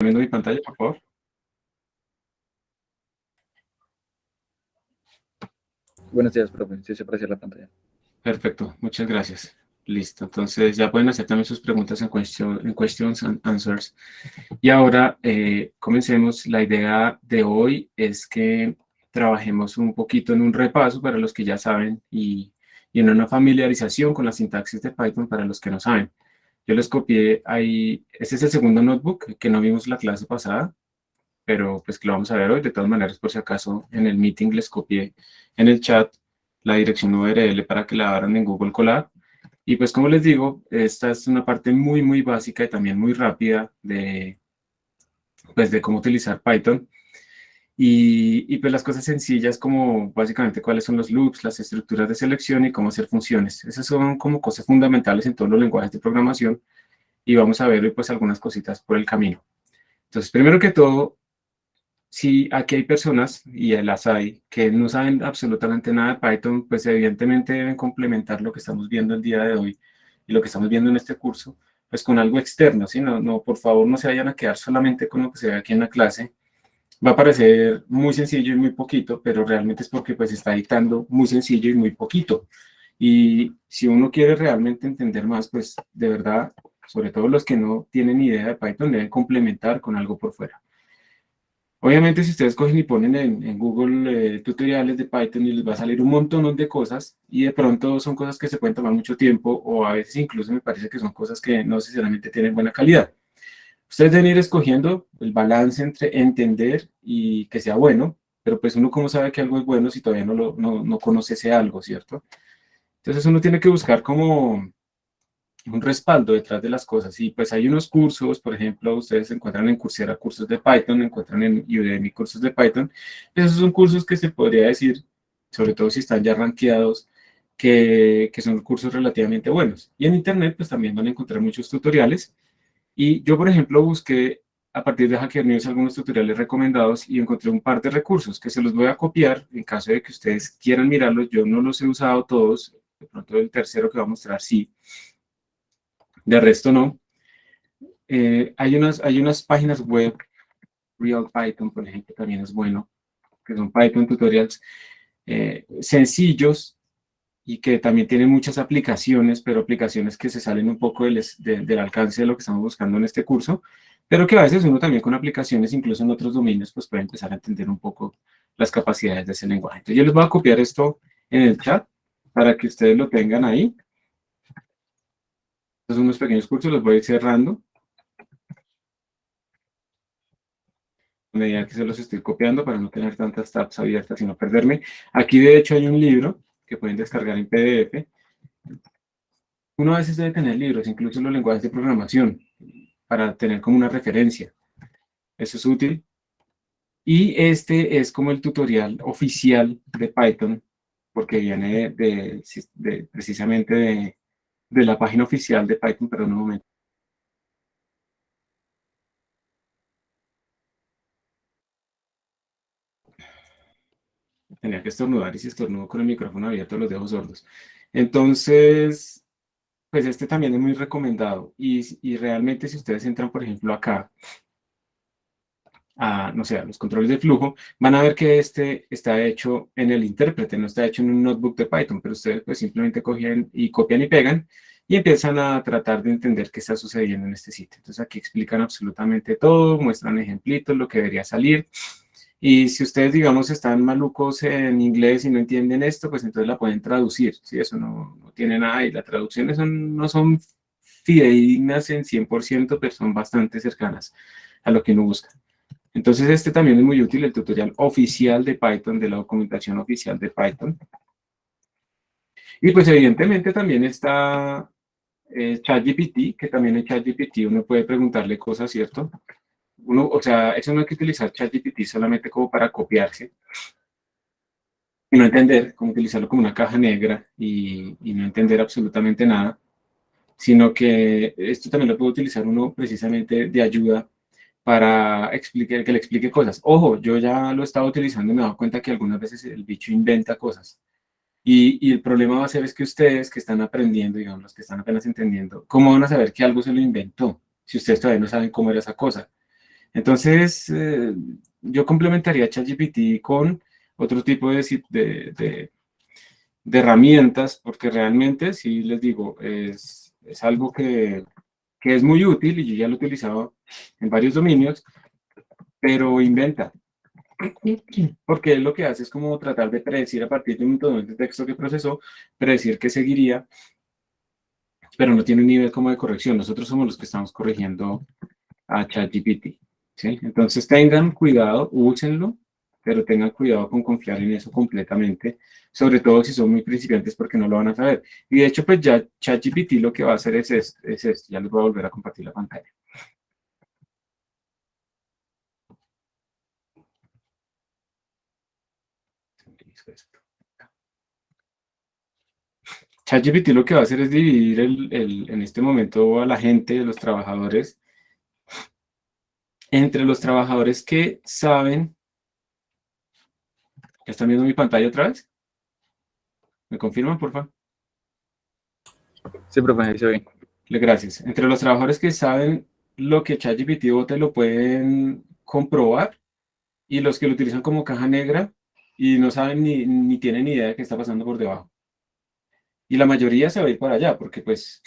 Viendo mi pantalla, por favor. Buenos días, profe. Sí se aprecia la pantalla. Perfecto, muchas gracias. Listo, entonces ya pueden hacer también sus preguntas en questions and answers. Y ahora comencemos. La idea de hoy es que trabajemos un poquito en un repaso para los que ya saben y en una familiarización con la sintaxis de Python para los que no saben. Yo les copié ahí, este es el segundo notebook que no vimos la clase pasada, pero pues que lo vamos a ver hoy. De todas maneras, por si acaso en el meeting les copié en el chat la dirección URL para que la abran en Google Colab. Y pues como les digo, esta es una parte muy básica y también muy rápida de cómo utilizar Python. Y pues las cosas sencillas como básicamente cuáles son los loops, las estructuras de selección y cómo hacer funciones. Esas son como cosas fundamentales en todos los lenguajes de programación y vamos a ver hoy pues algunas cositas por el camino. Entonces, primero que todo, si aquí hay personas, y las hay, que no saben absolutamente nada de Python, pues evidentemente deben complementar lo que estamos viendo el día de hoy y lo que estamos viendo en este curso, pues con algo externo, ¿sí? No, por favor, no se vayan a quedar solamente con lo que se ve aquí en la clase. Va a parecer muy sencillo y muy poquito, pero realmente es porque pues está dictando muy sencillo y muy poquito. Y si uno quiere realmente entender más, pues de verdad, sobre todo los que no tienen idea de Python, deben complementar con algo por fuera. Obviamente, si ustedes cogen y ponen en Google tutoriales de Python y les va a salir un montón de cosas y de pronto son cosas que se pueden tomar mucho tiempo o a veces incluso me parece que son cosas que no necesariamente tienen buena calidad. Ustedes deben ir escogiendo el balance entre entender y que sea bueno, pero pues uno cómo sabe que algo es bueno si todavía no conoce ese algo, ¿cierto? Entonces uno tiene que buscar como un respaldo detrás de las cosas. Y pues hay unos cursos, por ejemplo, ustedes encuentran en Coursera cursos de Python, encuentran en Udemy cursos de Python. Esos son cursos que se podría decir, sobre todo si están ya rankeados, que son cursos relativamente buenos. Y en Internet pues también van a encontrar muchos tutoriales. Y yo, por ejemplo, busqué a partir de Hacker News algunos tutoriales recomendados y encontré un par de recursos que se los voy a copiar en caso de que ustedes quieran mirarlos. Yo no los he usado todos, de pronto el tercero que va a mostrar sí, de resto no. Hay unas páginas web, Real Python, por ejemplo, también es bueno, que son Python tutorials sencillos y que también tienen muchas aplicaciones, pero aplicaciones que se salen un poco del alcance de lo que estamos buscando en este curso, pero que a veces uno también con aplicaciones, incluso en otros dominios, pues puede empezar a entender un poco las capacidades de ese lenguaje. Entonces yo les voy a copiar esto en el chat para que ustedes lo tengan ahí. Estos son unos pequeños cursos, los voy a ir cerrando a medida que se los estoy copiando para no tener tantas tabs abiertas y no perderme. Aquí de hecho hay un libro que pueden descargar en PDF. Uno a veces debe tener libros, incluso en los lenguajes de programación, para tener como una referencia. Eso es útil. Y este es como el tutorial oficial de Python, porque viene precisamente de la página oficial de Python, pero un momento. Tenía que estornudar y si estornudo con el micrófono abierto los dejo sordos. Entonces, pues este también es muy recomendado. Y realmente si ustedes entran, por ejemplo, acá, no sé, a los controles de flujo, van a ver que este está hecho en el intérprete, no está hecho en un notebook de Python, pero ustedes pues simplemente cogen y copian y pegan y empiezan a tratar de entender qué está sucediendo en este sitio. Entonces aquí explican absolutamente todo, muestran ejemplitos, lo que debería salir. Y si ustedes, digamos, están malucos en inglés y no entienden esto, pues entonces la pueden traducir, ¿sí? Eso no tiene nada y las traducciones no son fidedignas en 100%, pero son bastante cercanas a lo que uno busca. Entonces este también es muy útil, el tutorial oficial de Python, de la documentación oficial de Python. Y pues evidentemente también está ChatGPT, que también en ChatGPT uno puede preguntarle cosas, ¿cierto? O sea, eso no hay que utilizar ChatGPT solamente como para copiarse y no entender, como utilizarlo como una caja negra y no entender absolutamente nada, sino que esto también lo puede utilizar uno precisamente de ayuda para que le explique cosas. Ojo, yo ya lo he estado utilizando y me he dado cuenta que algunas veces el bicho inventa cosas. Y el problema va a ser es que ustedes que están aprendiendo, digamos, los que están apenas entendiendo, ¿cómo van a saber que algo se lo inventó si ustedes todavía no saben cómo era esa cosa? Entonces, yo complementaría ChatGPT con otro tipo de herramientas, porque realmente, sí les digo, es algo que es muy útil y yo ya lo he utilizado en varios dominios, pero inventa. Porque lo que hace es como tratar de predecir a partir de un montón de texto que procesó, predecir qué seguiría, pero no tiene un nivel como de corrección. Nosotros somos los que estamos corrigiendo a ChatGPT, ¿sí? Entonces tengan cuidado, úsenlo, pero tengan cuidado con confiar en eso completamente, sobre todo si son muy principiantes porque no lo van a saber. Y de hecho, pues ya ChatGPT lo que va a hacer es esto. Ya les voy a volver a compartir la pantalla. ChatGPT lo que va a hacer es dividir en este momento a la gente, los trabajadores, entre los trabajadores que saben. ¿Ya están viendo mi pantalla otra vez? ¿Me confirman, por favor? Sí, profe, ahí se ve. Gracias. Entre los trabajadores que saben lo que ChatGPT bote lo pueden comprobar, y los que lo utilizan como caja negra y no saben ni tienen ni idea de qué está pasando por debajo. Y la mayoría se va a ir para allá, porque pues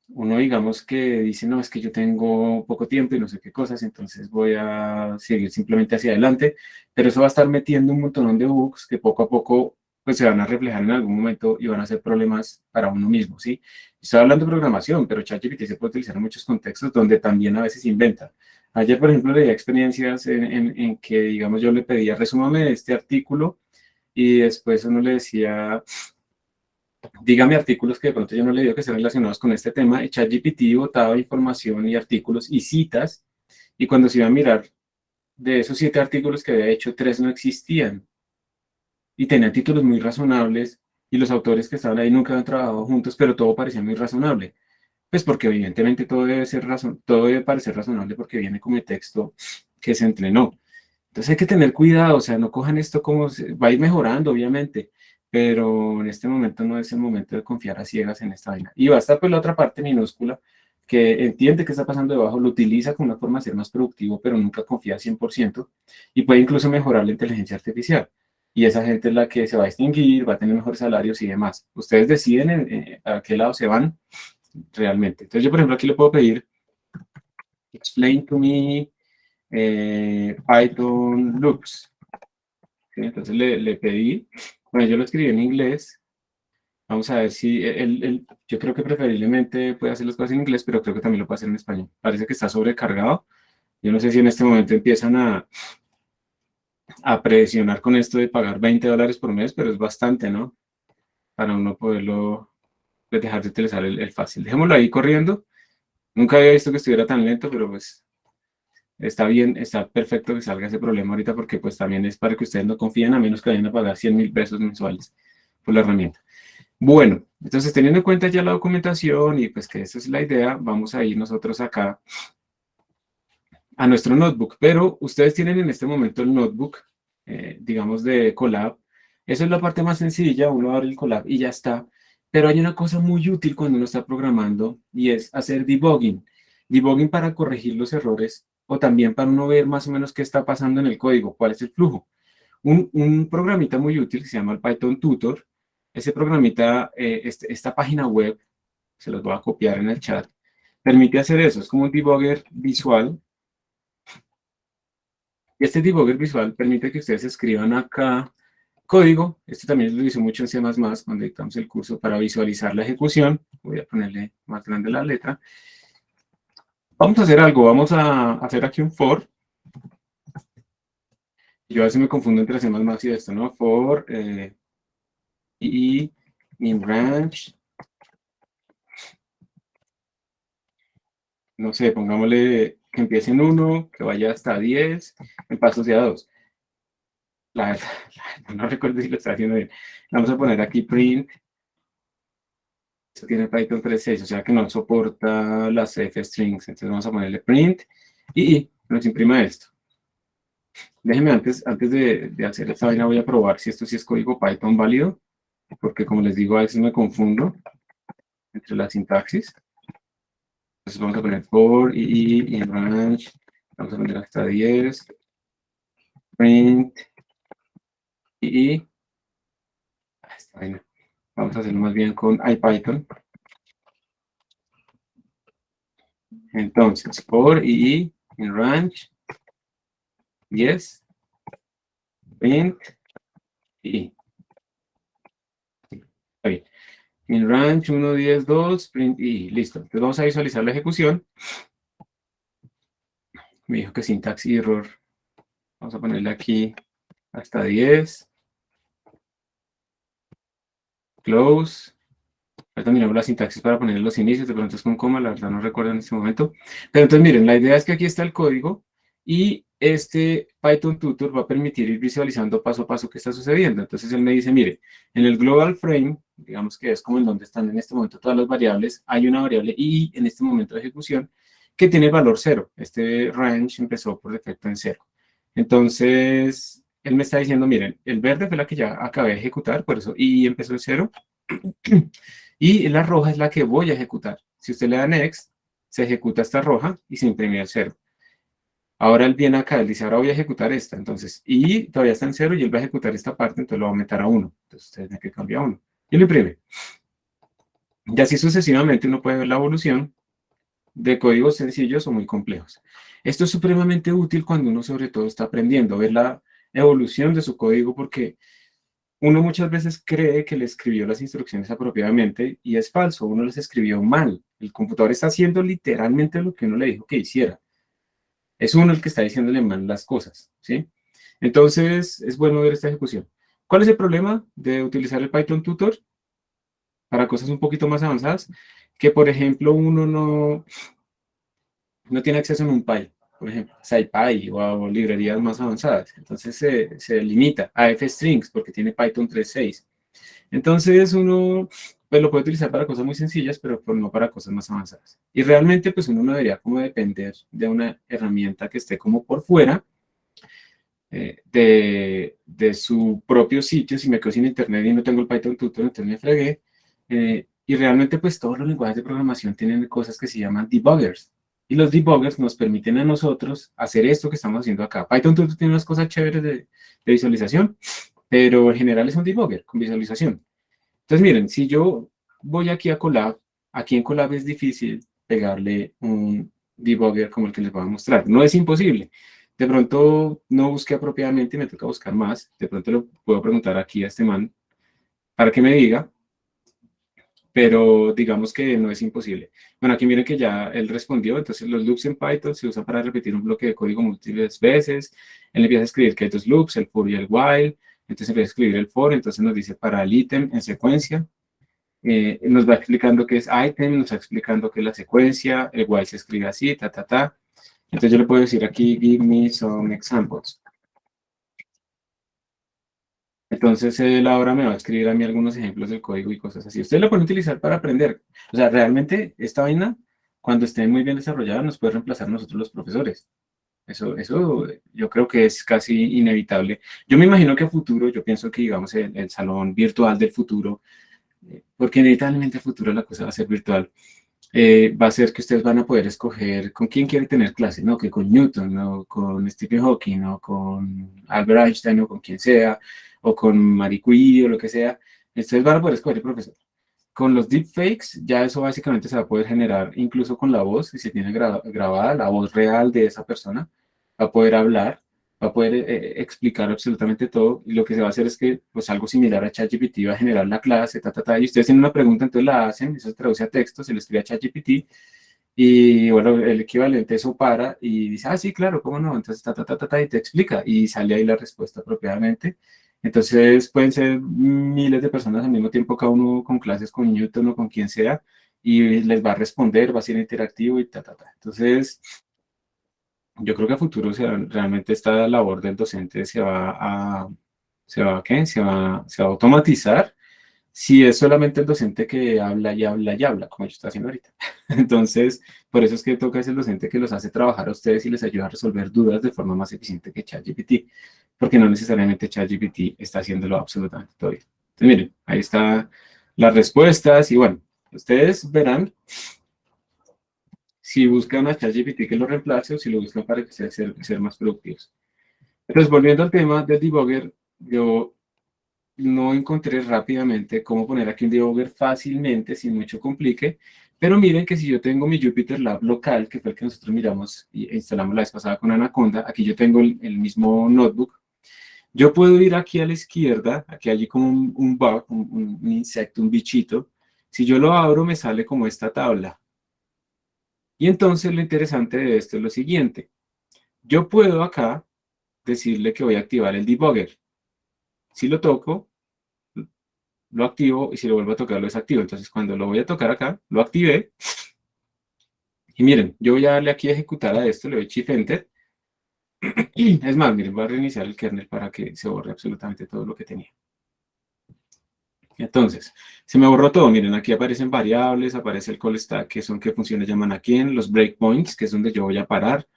uno digamos que dice, no, es que yo tengo poco tiempo y no sé qué cosas, entonces voy a seguir simplemente hacia adelante, pero eso va a estar metiendo un montón de bugs que poco a poco pues se van a reflejar en algún momento y van a ser problemas para uno mismo, ¿sí? Estoy hablando de programación, pero ChatGPT se puede utilizar en muchos contextos donde también a veces inventa. Ayer, por ejemplo, leía experiencias en que, digamos, yo le pedía, resúmame este artículo, y después uno le decía, dígame artículos que de pronto yo no le digo que estén relacionados con este tema, y ChatGPT botaba información y artículos y citas, y cuando se iba a mirar, de esos 7 artículos que había hecho, 3 no existían, y tenían títulos muy razonables, y los autores que estaban ahí nunca habían trabajado juntos, pero todo parecía muy razonable. Pues porque evidentemente todo debe parecer razonable porque viene como el texto que se entrenó. Entonces hay que tener cuidado, o sea, no cojan esto como, va a ir mejorando, obviamente, pero en este momento no es el momento de confiar a ciegas en esta vaina. Y basta pues la otra parte minúscula, que entiende qué está pasando debajo, lo utiliza como una forma de ser más productivo, pero nunca confía al 100%, y puede incluso mejorar la inteligencia artificial. Y esa gente es la que se va a distinguir, va a tener mejores salarios y demás. Ustedes deciden a qué lado se van realmente. Entonces yo, por ejemplo, aquí le puedo pedir, explain to me Python loops. ¿Sí? Entonces le pedí, bueno, yo lo escribí en inglés. Vamos a ver si yo creo que preferiblemente puede hacer las cosas en inglés, pero creo que también lo puede hacer en español. Parece que está sobrecargado. Yo no sé si en este momento empiezan a presionar con esto de pagar $20 por mes, pero es bastante, ¿no? Para uno poderlo, pues, dejar de utilizar el fácil. Dejémoslo ahí corriendo. Nunca había visto que estuviera tan lento, pero pues está bien, está perfecto que salga ese problema ahorita, porque pues también es para que ustedes no confíen, a menos que vayan a pagar 100.000 pesos mensuales por la herramienta. Bueno, entonces teniendo en cuenta ya la documentación y pues que esa es la idea, vamos a ir nosotros acá a nuestro notebook, pero ustedes tienen en este momento el notebook, digamos, de Colab. Esa es la parte más sencilla, uno abre el Colab y ya está. Pero hay una cosa muy útil cuando uno está programando, y es hacer debugging. Debugging para corregir los errores, o también para uno ver más o menos qué está pasando en el código, cuál es el flujo. Un programita muy útil que se llama el Python Tutor. Ese programita, esta página web, se los voy a copiar en el chat, permite hacer eso. Es como un debugger visual. Y este debugger visual permite que ustedes escriban acá código. Esto también lo hizo mucho en C++ cuando dictamos el curso, para visualizar la ejecución. Voy a ponerle más grande la letra. Vamos a hacer algo. Vamos a hacer aquí un for. Yo a veces me confundo entre C++ y esto, ¿no? For y in range. No sé, pongámosle que empiece en 1, que vaya hasta 10, en pasos de a 2. La verdad, no recuerdo si lo está haciendo bien. Vamos a poner aquí print. Esto tiene Python 3.6, o sea que no soporta las f-strings. Entonces vamos a ponerle print y nos imprima esto. Déjenme antes de hacer esta vaina, voy a probar si esto sí es código Python válido, porque como les digo, a veces me confundo entre la sintaxis. Entonces vamos a poner for in range Vamos a poner hasta 10. Print y está bien. Vamos a hacerlo más bien con IPython. Entonces, por y en range 10 print y está bien. En range 1, 10, 2 print y listo. Entonces vamos a visualizar la ejecución. Me dijo que syntax error. Vamos a ponerle aquí hasta 10. Close. Ahorita miramos la sintaxis para poner los inicios, de pronto es con coma, la verdad no recuerdo en este momento. Pero entonces miren, la idea es que aquí está el código y este Python Tutor va a permitir ir visualizando paso a paso qué está sucediendo. Entonces él me dice, mire, en el global frame, digamos que es como en donde están en este momento todas las variables, hay una variable i en este momento de ejecución que tiene el valor 0. Este range empezó por defecto en 0. Entonces, él me está diciendo, miren, el verde fue la que ya acabé de ejecutar, por eso i empezó en 0. Y la roja es la que voy a ejecutar. Si usted le da next, se ejecuta esta roja y se imprime el 0. Ahora él viene acá, él dice, ahora voy a ejecutar esta. Entonces, y todavía está en 0 y él va a ejecutar esta parte, entonces lo va a aumentar a 1. Entonces usted tiene que cambiar a 1. Y lo imprime. Y así sucesivamente uno puede ver la evolución de códigos sencillos o muy complejos. Esto es supremamente útil cuando uno sobre todo está aprendiendo, ver la evolución de su código, porque uno muchas veces cree que le escribió las instrucciones apropiadamente y es falso, uno las escribió mal. El computador está haciendo literalmente lo que uno le dijo que hiciera. Es uno el que está diciéndole mal las cosas, ¿sí? Entonces, es bueno ver esta ejecución. ¿Cuál es el problema de utilizar el Python Tutor para cosas un poquito más avanzadas? Que, por ejemplo, uno no tiene acceso a NumPy, por ejemplo, SciPy o librerías más avanzadas. Entonces, se limita a fstrings porque tiene Python 3.6. Entonces uno pues, lo puede utilizar para cosas muy sencillas, pero pues, no para cosas más avanzadas. Y realmente pues uno no debería como depender de una herramienta que esté como por fuera de su propio sitio. Si me quedo sin internet y no tengo el Python Tutor, entonces me fregué. Y realmente pues todos los lenguajes de programación tienen cosas que se llaman debuggers. Y los debuggers nos permiten a nosotros hacer esto que estamos haciendo acá. Python Tutor tiene unas cosas chéveres de visualización, pero en general es un debugger con visualización. Entonces, miren, si yo voy aquí a Colab, aquí en Colab es difícil pegarle un debugger como el que les voy a mostrar. No es imposible. De pronto no busqué apropiadamente y me toca buscar más. De pronto lo puedo preguntar aquí a este man para que me diga, pero digamos que no es imposible. Bueno, aquí miren que ya él respondió. Entonces, los loops en Python se usan para repetir un bloque de código múltiples veces. Él empieza a escribir que hay dos loops, el for y el while. Entonces empieza a escribir el for, entonces nos dice para el ítem en secuencia. Nos va explicando qué es item, nos va explicando qué es la secuencia, el while se escribe así, ta, ta, ta. Entonces yo le puedo decir aquí, give me some examples. Entonces él ahora me va a escribir a mí algunos ejemplos del código y cosas así. Ustedes lo pueden utilizar para aprender. O sea, realmente esta vaina, cuando esté muy bien desarrollada, nos puede reemplazar a nosotros los profesores. Eso yo creo que es casi inevitable. Yo me imagino que a futuro, yo pienso que, digamos, el salón virtual del futuro, porque inevitablemente el futuro la cosa va a ser virtual, va a ser que ustedes van a poder escoger con quién quieren tener clase, ¿no? Que con Newton, o con Stephen Hawking, o con Albert Einstein, o con quien sea, o con Marie Curie, o lo que sea. Ustedes van a poder escoger el profesor. Con los deepfakes, ya eso básicamente se va a poder generar incluso con la voz, si se tiene grabada la voz real de esa persona, va a poder hablar, va a poder explicar absolutamente todo, y lo que se va a hacer es que, pues algo similar a ChatGPT va a generar la clase, ta, ta, ta, y ustedes tienen una pregunta, entonces la hacen, eso se traduce a texto, se le escribe a ChatGPT, y bueno, el equivalente eso para, y dice, ah, sí, claro, cómo no, entonces ta, ta, ta, ta, ta, y te explica, y sale ahí la respuesta apropiadamente. Entonces pueden ser miles de personas al mismo tiempo, cada uno con clases con Newton o con quien sea, y les va a responder, va a ser interactivo y ta, ta, ta. Entonces, yo creo que a futuro realmente esta labor del docente ¿qué? Se va a automatizar si es solamente el docente que habla y habla y habla, como yo estoy haciendo ahorita. Entonces, por eso es que toca es el docente que los hace trabajar a ustedes y les ayuda a resolver dudas de forma más eficiente que ChatGPT, porque no necesariamente ChatGPT está haciéndolo absolutamente todo bien. Entonces, miren, ahí están las respuestas y bueno, ustedes verán si buscan a ChatGPT que lo reemplace o si lo buscan para que ser más productivos. Entonces, volviendo al tema del debugger, yo no encontré rápidamente cómo poner aquí un debugger fácilmente, sin mucho complique, pero miren que si yo tengo mi Jupyter Lab local, que fue el que nosotros miramos e instalamos la vez pasada con Anaconda, aquí yo tengo el mismo notebook, yo puedo ir aquí a la izquierda, aquí hay como un bug, un insecto, un bichito, si yo lo abro me sale como esta tabla. Y entonces lo interesante de esto es lo siguiente, yo puedo acá decirle que voy a activar el debugger. Si lo toco, lo activo y si lo vuelvo a tocar lo desactivo. Entonces cuando lo voy a tocar acá, lo activé. Y miren, yo voy a darle aquí a ejecutar a esto, le doy Shift Enter. Es más, miren, voy a reiniciar el kernel para que se borre absolutamente todo lo que tenía. Entonces, se me borró todo. Miren, aquí aparecen variables, aparece el call stack, que son qué funciones llaman a quién, los breakpoints, que es donde yo voy a parar,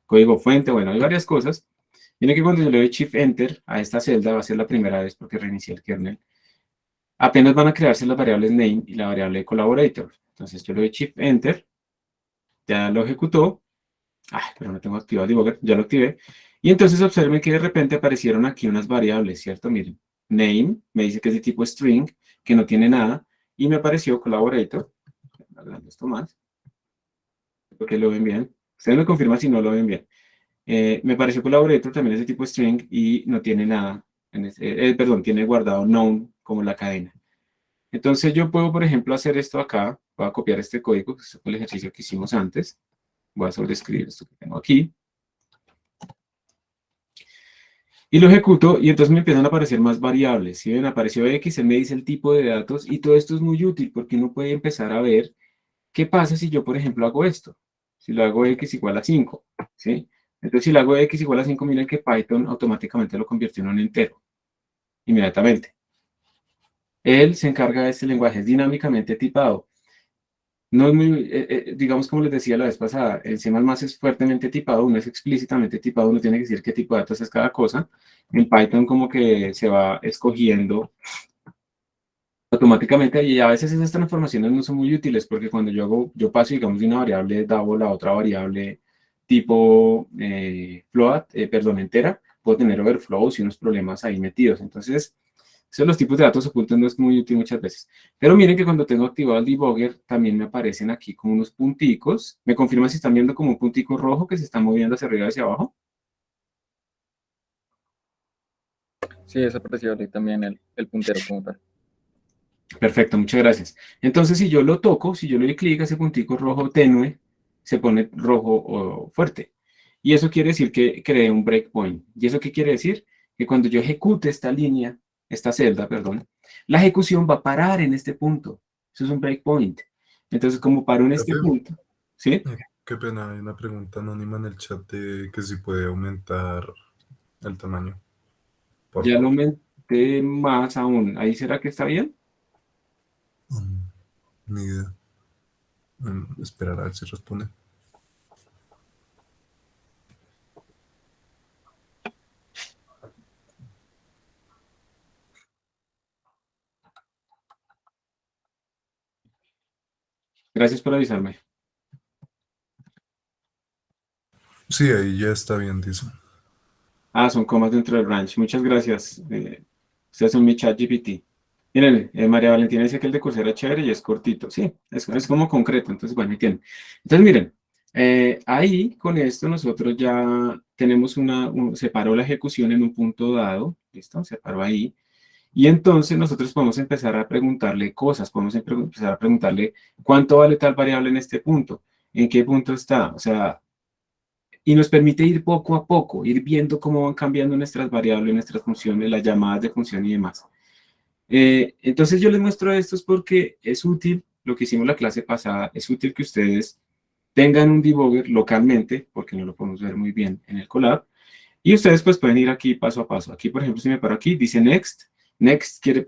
código fuente, bueno, hay varias cosas. Miren que cuando yo le doy Shift Enter a esta celda, va a ser la primera vez porque reinicié el kernel, apenas van a crearse las variables name y la variable collaborator. Entonces yo le doy Shift Enter, ya lo ejecutó. Pero no tengo activado el debugger, ya lo activé. Y entonces observen que de repente aparecieron aquí unas variables, ¿cierto? Miren, name, me dice que es de tipo string, que no tiene nada, y me apareció collaborator. Agrando esto más, porque lo ven bien. Ustedes me confirman si no lo ven bien. Me pareció collaborator, también es de tipo string, y no tiene nada, perdón, tiene guardado known como la cadena. Entonces yo puedo, por ejemplo, hacer esto acá. Voy a copiar este código, que es el ejercicio que hicimos antes. Voy a sobreescribir esto que tengo aquí. Y lo ejecuto y entonces me empiezan a aparecer más variables. Si ven, apareció X, él me dice el tipo de datos y todo esto es muy útil porque uno puede empezar a ver qué pasa si yo, por ejemplo, hago esto. Si lo hago X igual a 5, ¿sí? Entonces, si lo hago X igual a 5, miren que Python automáticamente lo convirtió en un entero, inmediatamente. Él se encarga de este lenguaje, es dinámicamente tipado. No es muy, digamos como les decía la vez pasada, el C++ es fuertemente tipado, no es explícitamente tipado, uno tiene que decir qué tipo de datos es cada cosa. En Python como que se va escogiendo automáticamente y a veces esas transformaciones no son muy útiles porque cuando yo paso, digamos, de una variable double a otra variable tipo float, perdón, entera, puedo tener overflows y unos problemas ahí metidos. Entonces, esos los tipos de datos ocultos no es muy útil muchas veces. Pero miren que cuando tengo activado el debugger, también me aparecen aquí como unos punticos. ¿Me confirman si están viendo como un puntico rojo que se está moviendo hacia arriba y hacia abajo? Sí, desapareció ahí también el puntero como tal. Perfecto, muchas gracias. Entonces, si yo lo toco, si yo le doy clic a ese puntico rojo tenue, se pone rojo o fuerte. Y eso quiere decir que creé un breakpoint. ¿Y eso qué quiere decir? Que cuando yo ejecute esta línea, esta celda, perdón, la ejecución va a parar en este punto. Eso es un breakpoint. Entonces, como paro en este Profe, punto, ¿sí? qué pena, hay una pregunta anónima en el chat de que si puede aumentar el tamaño, por Ya lo favor. aumenté más aún. ¿Ahí será que está bien? Mm, Ni idea. Esperar a ver si responde. Gracias por avisarme. Sí, ahí ya está bien, dice. Son comas dentro del branch. Muchas gracias. Ustedes son mi chat GPT. Miren, María Valentina dice que el de Coursera es chévere y es cortito. Sí, es como concreto. Entonces, bueno, ahí tienen. Entonces, miren, ahí con esto nosotros ya tenemos separó la ejecución en un punto dado. ¿Listo? Separó ahí. Y entonces nosotros podemos empezar a preguntarle cosas. Podemos empezar a preguntarle cuánto vale tal variable en este punto. ¿En qué punto está? O sea, y nos permite ir poco a poco, ir viendo cómo van cambiando nuestras variables, nuestras funciones, las llamadas de función y demás. Entonces yo les muestro esto es porque es útil, lo que hicimos la clase pasada, es útil que ustedes tengan un debugger localmente, porque no lo podemos ver muy bien en el Colab, y ustedes pues pueden ir aquí paso a paso. Aquí, por ejemplo, si me paro aquí, dice next. Next quiere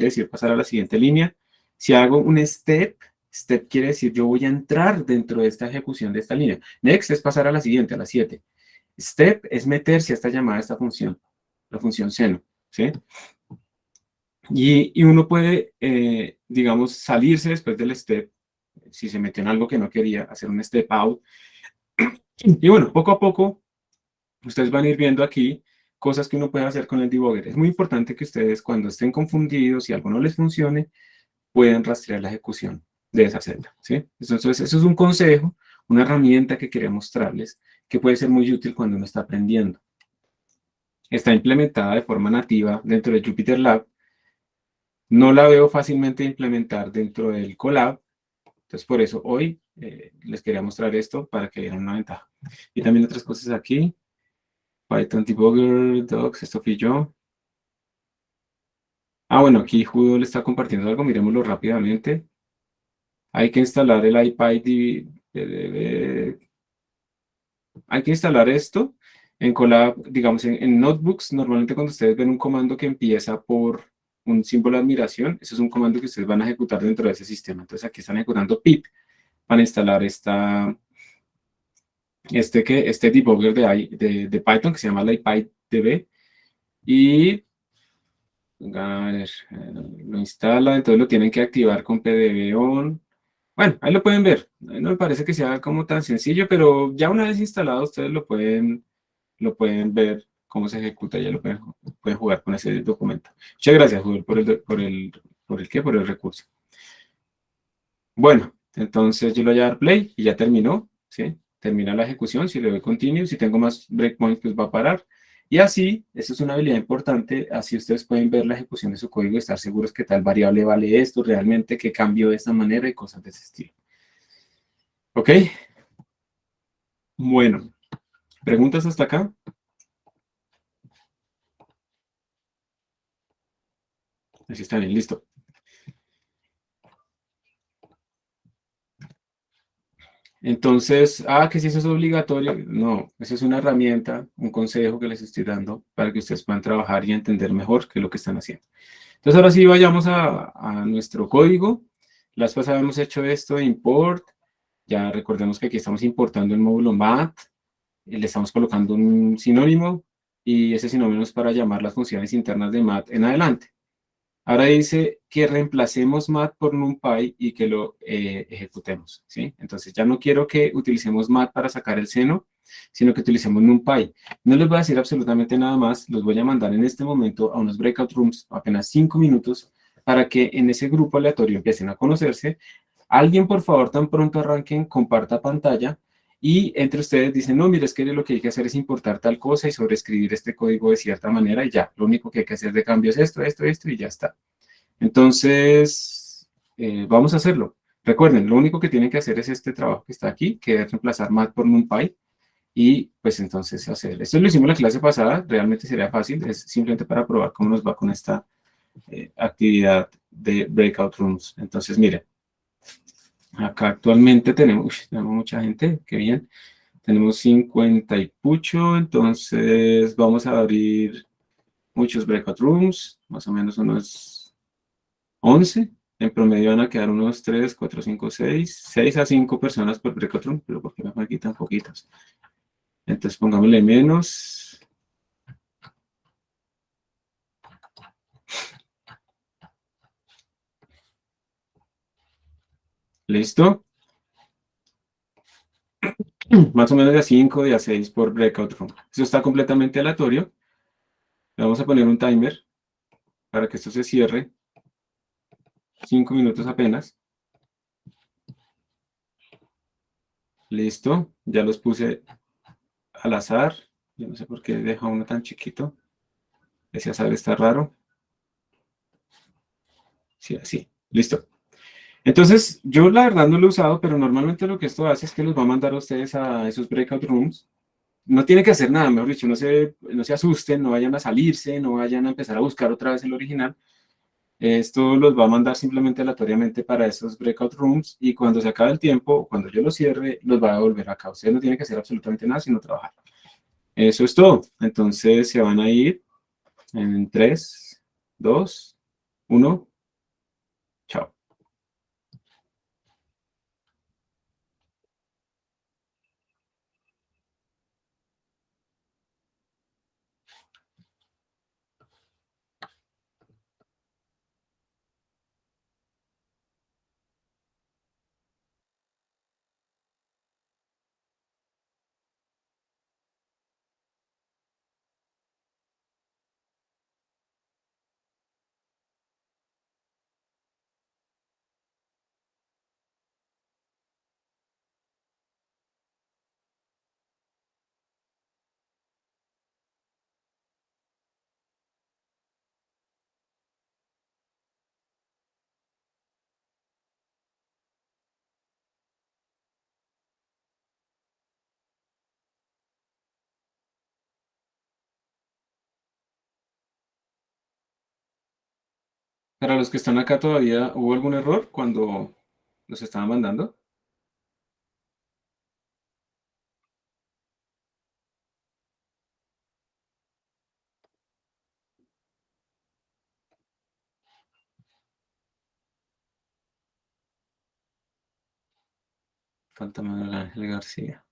decir pasar a la siguiente línea. Si hago un step quiere decir yo voy a entrar dentro de esta ejecución de esta línea. Next es pasar a la siguiente, a la 7. Step es meterse a esta llamada, a esta función, la función seno, ¿sí? Y uno puede, digamos, salirse después del step si se metió en algo que no quería, hacer un step out. Y bueno, poco a poco, ustedes van a ir viendo aquí cosas que uno puede hacer con el debugger. Es muy importante que ustedes, cuando estén confundidos y algo no les funcione, puedan rastrear la ejecución de esa celda, ¿sí? Entonces, eso es un consejo, una herramienta que quería mostrarles, que puede ser muy útil cuando uno está aprendiendo. Está implementada de forma nativa dentro de JupyterLab. No la veo fácilmente implementar dentro del Colab. Entonces, por eso hoy les quería mostrar esto para que vieran una ventaja. Y también otras cosas aquí. Python Debugger, Docs, esto fui yo. Ah, bueno, aquí Judo le está compartiendo algo, miremoslo rápidamente. Hay que instalar el hay que instalar esto en Colab, digamos, en Notebooks. Normalmente cuando ustedes ven un comando que empieza por un símbolo de admiración, eso es un comando que ustedes van a ejecutar dentro de ese sistema. Entonces aquí están ejecutando pip para instalar este debugger de Python que se llama PyDB. Y a ver, lo instala, entonces lo tienen que activar con pdb on. Bueno, ahí lo pueden ver. No me parece que sea como tan sencillo, pero ya una vez instalado ustedes lo pueden ver cómo se ejecuta, ya pueden jugar con ese documento. Muchas gracias, Google, por el recurso. Bueno, entonces yo le voy a dar play y ya terminó, ¿sí? Termina la ejecución. Si le doy continue, si tengo más breakpoints, pues va a parar. Y así, eso es una habilidad importante, así ustedes pueden ver la ejecución de su código y estar seguros que tal variable vale esto realmente, que cambió de esta manera y cosas de ese estilo. ¿Ok? Bueno, ¿preguntas hasta acá? Así está bien, listo. Entonces, que si eso es obligatorio, no, eso es una herramienta, un consejo que les estoy dando para que ustedes puedan trabajar y entender mejor qué es lo que están haciendo. Entonces, ahora sí vayamos a nuestro código. La vez pasada hemos hecho esto de import. Ya recordemos que aquí estamos importando el módulo mat, le estamos colocando un sinónimo y ese sinónimo es para llamar las funciones internas de mat en adelante. Ahora dice que reemplacemos mat por numpy y que lo ejecutemos, ¿sí? Entonces ya no quiero que utilicemos mat para sacar el seno, sino que utilicemos numpy. No les voy a decir absolutamente nada más, los voy a mandar en este momento a unos breakout rooms, apenas 5 minutos, para que en ese grupo aleatorio empiecen a conocerse. Alguien, por favor, tan pronto arranquen, comparta pantalla y entre ustedes dicen, no, mire, es que lo que hay que hacer es importar tal cosa y sobreescribir este código de cierta manera y ya, lo único que hay que hacer de cambio es esto y ya está. Entonces, vamos a hacerlo. Recuerden, lo único que tienen que hacer es este trabajo que está aquí, que es reemplazar mat por numpy y pues entonces hacer. Esto lo hicimos la clase pasada, realmente sería fácil, es simplemente para probar cómo nos va con esta actividad de breakout rooms. Entonces, miren. Acá actualmente tenemos mucha gente, qué bien. Tenemos 50 y pucho, entonces vamos a abrir muchos breakout rooms, más o menos unos 11. En promedio van a quedar unos 3, 4, 5, 6 a 5 personas por breakout room, pero porque me quitan poquitos. Entonces pongámosle menos. ¿Listo? Más o menos de a 5, de a 6 por breakout room. Eso está completamente aleatorio. Le vamos a poner un timer para que esto se cierre. 5 minutos apenas. Listo, ya los puse al azar. Yo no sé por qué deja uno tan chiquito. Ese azar está raro. Sí, así. Listo. Entonces, yo la verdad no lo he usado, pero normalmente lo que esto hace es que los va a mandar a ustedes a esos breakout rooms. No tiene que hacer nada, mejor dicho, no se asusten, no vayan a salirse, no vayan a empezar a buscar otra vez el original. Esto los va a mandar simplemente aleatoriamente para esos breakout rooms y cuando se acabe el tiempo, cuando yo los cierre, los va a devolver acá. Ustedes no tienen que hacer absolutamente nada, sino trabajar. Eso es todo. Entonces se van a ir en 3, 2, 1. Chao. Para los que están acá todavía, ¿hubo algún error cuando los estaban mandando? Falta Manuel Ángel García.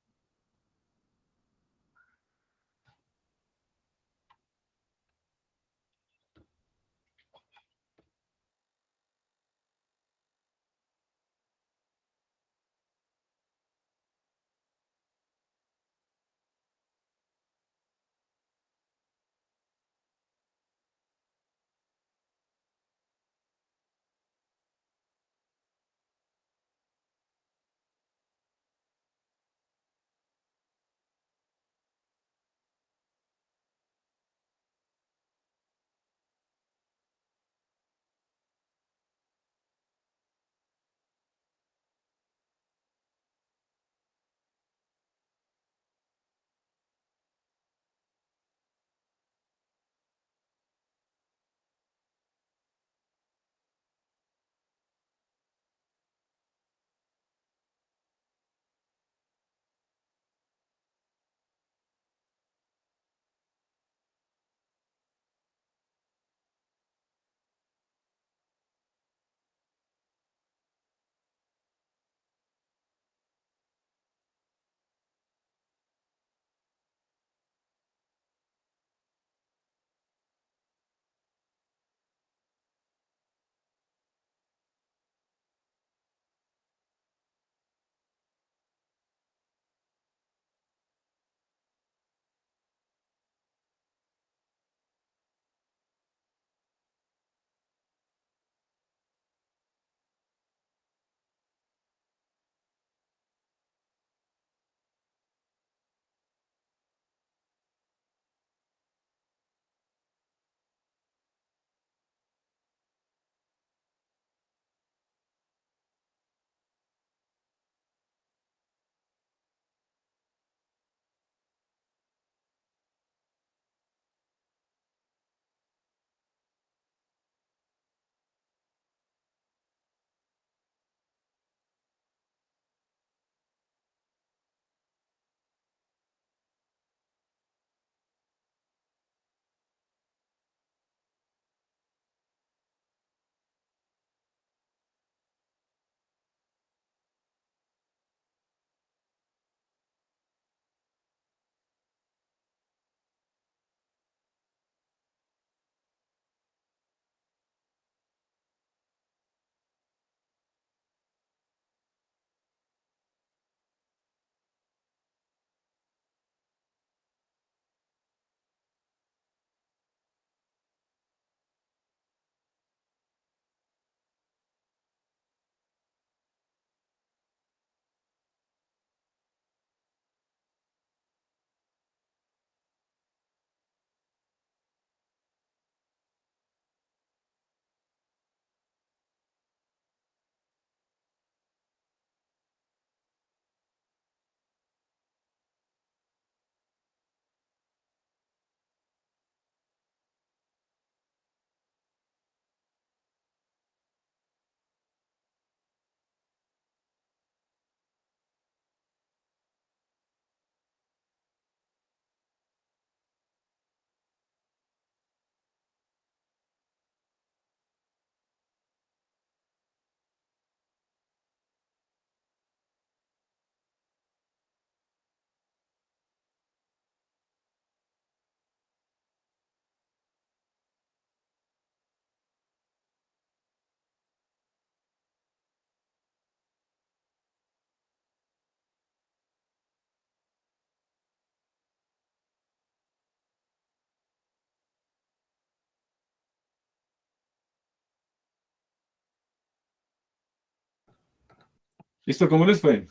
Listo, ¿cómo les fue?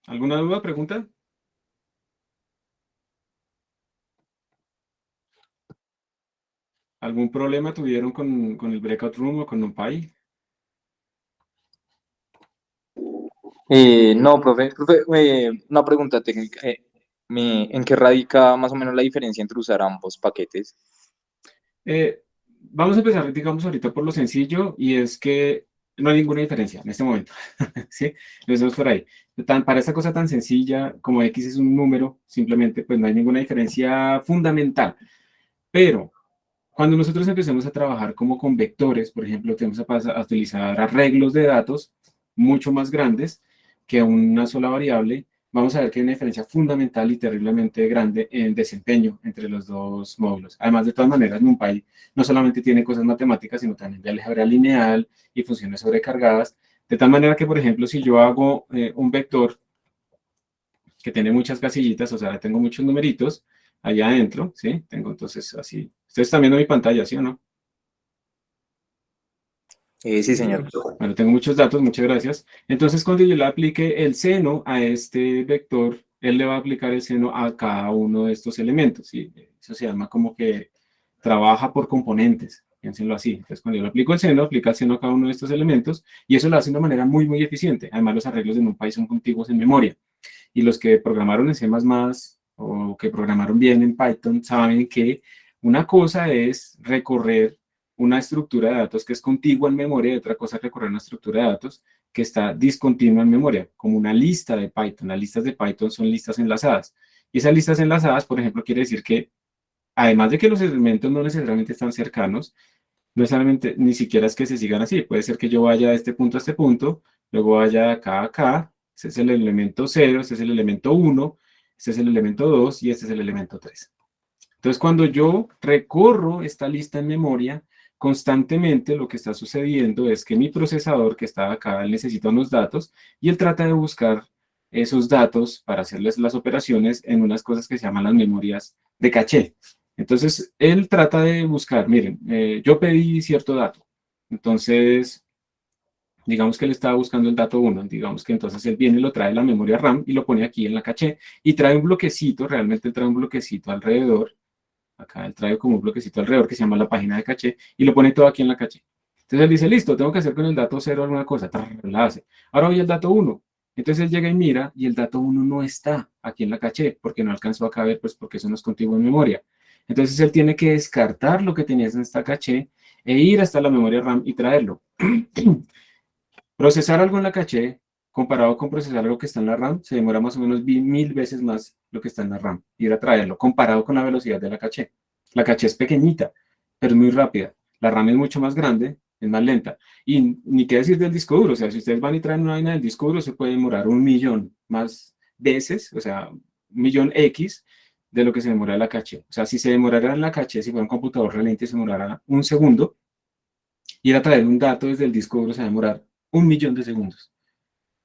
¿Alguna duda, pregunta? ¿Algún problema tuvieron con el breakout room o con NumPy? No, profe, una pregunta técnica. ¿En qué radica más o menos la diferencia entre usar ambos paquetes? Eh, vamos a empezar, digamos, ahorita por lo sencillo, y es que no hay ninguna diferencia en este momento, ¿sí? Empecemos por ahí. Para esta cosa tan sencilla, como X es un número, simplemente, pues no hay ninguna diferencia fundamental. Pero cuando nosotros empecemos a trabajar como con vectores, por ejemplo, tenemos a pasar a utilizar arreglos de datos mucho más grandes que una sola variable, vamos a ver que hay una diferencia fundamental y terriblemente grande en desempeño entre los dos módulos. Además, de todas maneras, NumPy no solamente tiene cosas matemáticas, sino también de álgebra lineal y funciones sobrecargadas, de tal manera que, por ejemplo, si yo hago un vector que tiene muchas casillitas, o sea, tengo muchos numeritos allá adentro, ¿sí? Tengo entonces así. Ustedes están viendo mi pantalla, ¿sí o no? Sí, señor. Bueno, tengo muchos datos, muchas gracias. Entonces, cuando yo le aplique el seno a este vector, él le va a aplicar el seno a cada uno de estos elementos, ¿sí? Eso se llama como que trabaja por componentes, piénsenlo así. Entonces, cuando yo le aplico el seno, aplica el seno a cada uno de estos elementos, y eso lo hace de una manera muy, muy eficiente. Además, los arreglos de NumPy son contiguos en memoria. Y los que programaron en C++ o que programaron bien en Python saben que una cosa es recorrer una estructura de datos que es contigua en memoria y otra cosa es recorrer una estructura de datos que está discontinua en memoria, como una lista de Python. Las listas de Python son listas enlazadas. Y esas listas enlazadas, por ejemplo, quiere decir que además de que los elementos no necesariamente están cercanos, no solamente, ni siquiera es que se sigan así. Puede ser que yo vaya de este punto a este punto, luego vaya de acá a acá. Ese es el elemento 0, este es el elemento 1, este es el elemento 2 y este es el elemento 3. Entonces, cuando yo recorro esta lista en memoria, constantemente lo que está sucediendo es que mi procesador que está acá, él necesita unos datos y él trata de buscar esos datos para hacerles las operaciones en unas cosas que se llaman las memorias de caché. Entonces, él trata de buscar, miren, yo pedí cierto dato. Entonces, digamos que él estaba buscando el dato 1, digamos que entonces él viene y lo trae de la memoria RAM y lo pone aquí en la caché y trae un bloquecito, realmente trae un bloquecito alrededor, acá él trae como un bloquecito alrededor que se llama la página de caché y lo pone todo aquí en la caché. Entonces él dice, listo, tengo que hacer con el dato 0 alguna cosa, la hace. Ahora voy al dato 1. Entonces él llega y mira y el dato 1 no está aquí en la caché porque no alcanzó a caber, pues porque eso no es contiguo en memoria. Entonces él tiene que descartar lo que tenías en esta caché e ir hasta la memoria RAM y traerlo. Procesar algo en la caché, comparado con procesar algo que está en la RAM, se demora más o menos 1000 veces más lo que está en la RAM, ir a traerlo, comparado con la velocidad de la caché. La caché es pequeñita, pero es muy rápida. La RAM es mucho más grande, es más lenta. Y ni qué decir del disco duro, o sea, si ustedes van y traen una vaina del disco duro, se puede demorar 1.000.000 más veces, o sea, 1.000.000x de lo que se demora en la caché. O sea, si se demorara en la caché, si fuera un computador realmente, se demorara un segundo, ir a traer un dato desde el disco duro se va a demorar 1.000.000 de segundos.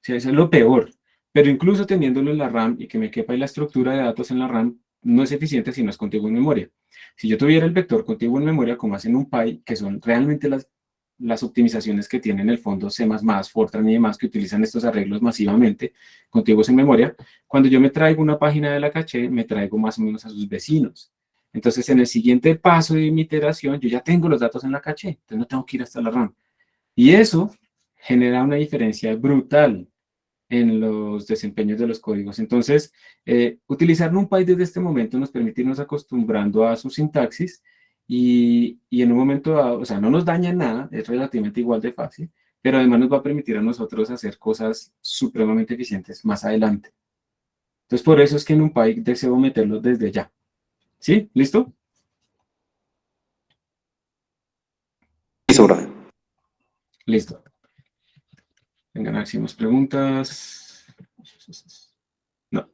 O sea, eso es lo peor. Pero incluso teniéndolo en la RAM y que me quepa ahí la estructura de datos en la RAM, no es eficiente si no es contiguo en memoria. Si yo tuviera el vector contiguo en memoria, como hacen NumPy, que son realmente las optimizaciones que tienen en el fondo C++, Fortran y demás, que utilizan estos arreglos masivamente, contiguos en memoria, cuando yo me traigo una página de la caché, me traigo más o menos a sus vecinos. Entonces, en el siguiente paso de mi iteración, yo ya tengo los datos en la caché, entonces no tengo que ir hasta la RAM. Y eso genera una diferencia brutal en los desempeños de los códigos. Entonces, utilizar NumPy desde este momento nos permite irnos acostumbrando a su sintaxis y en un momento dado, o sea, no nos daña nada, es relativamente igual de fácil, pero además nos va a permitir a nosotros hacer cosas supremamente eficientes más adelante. Entonces, por eso es que en NumPy deseo meterlo desde ya. ¿Sí? ¿Listo? Listo, profe. Listo. Vengan a ver si más preguntas. No.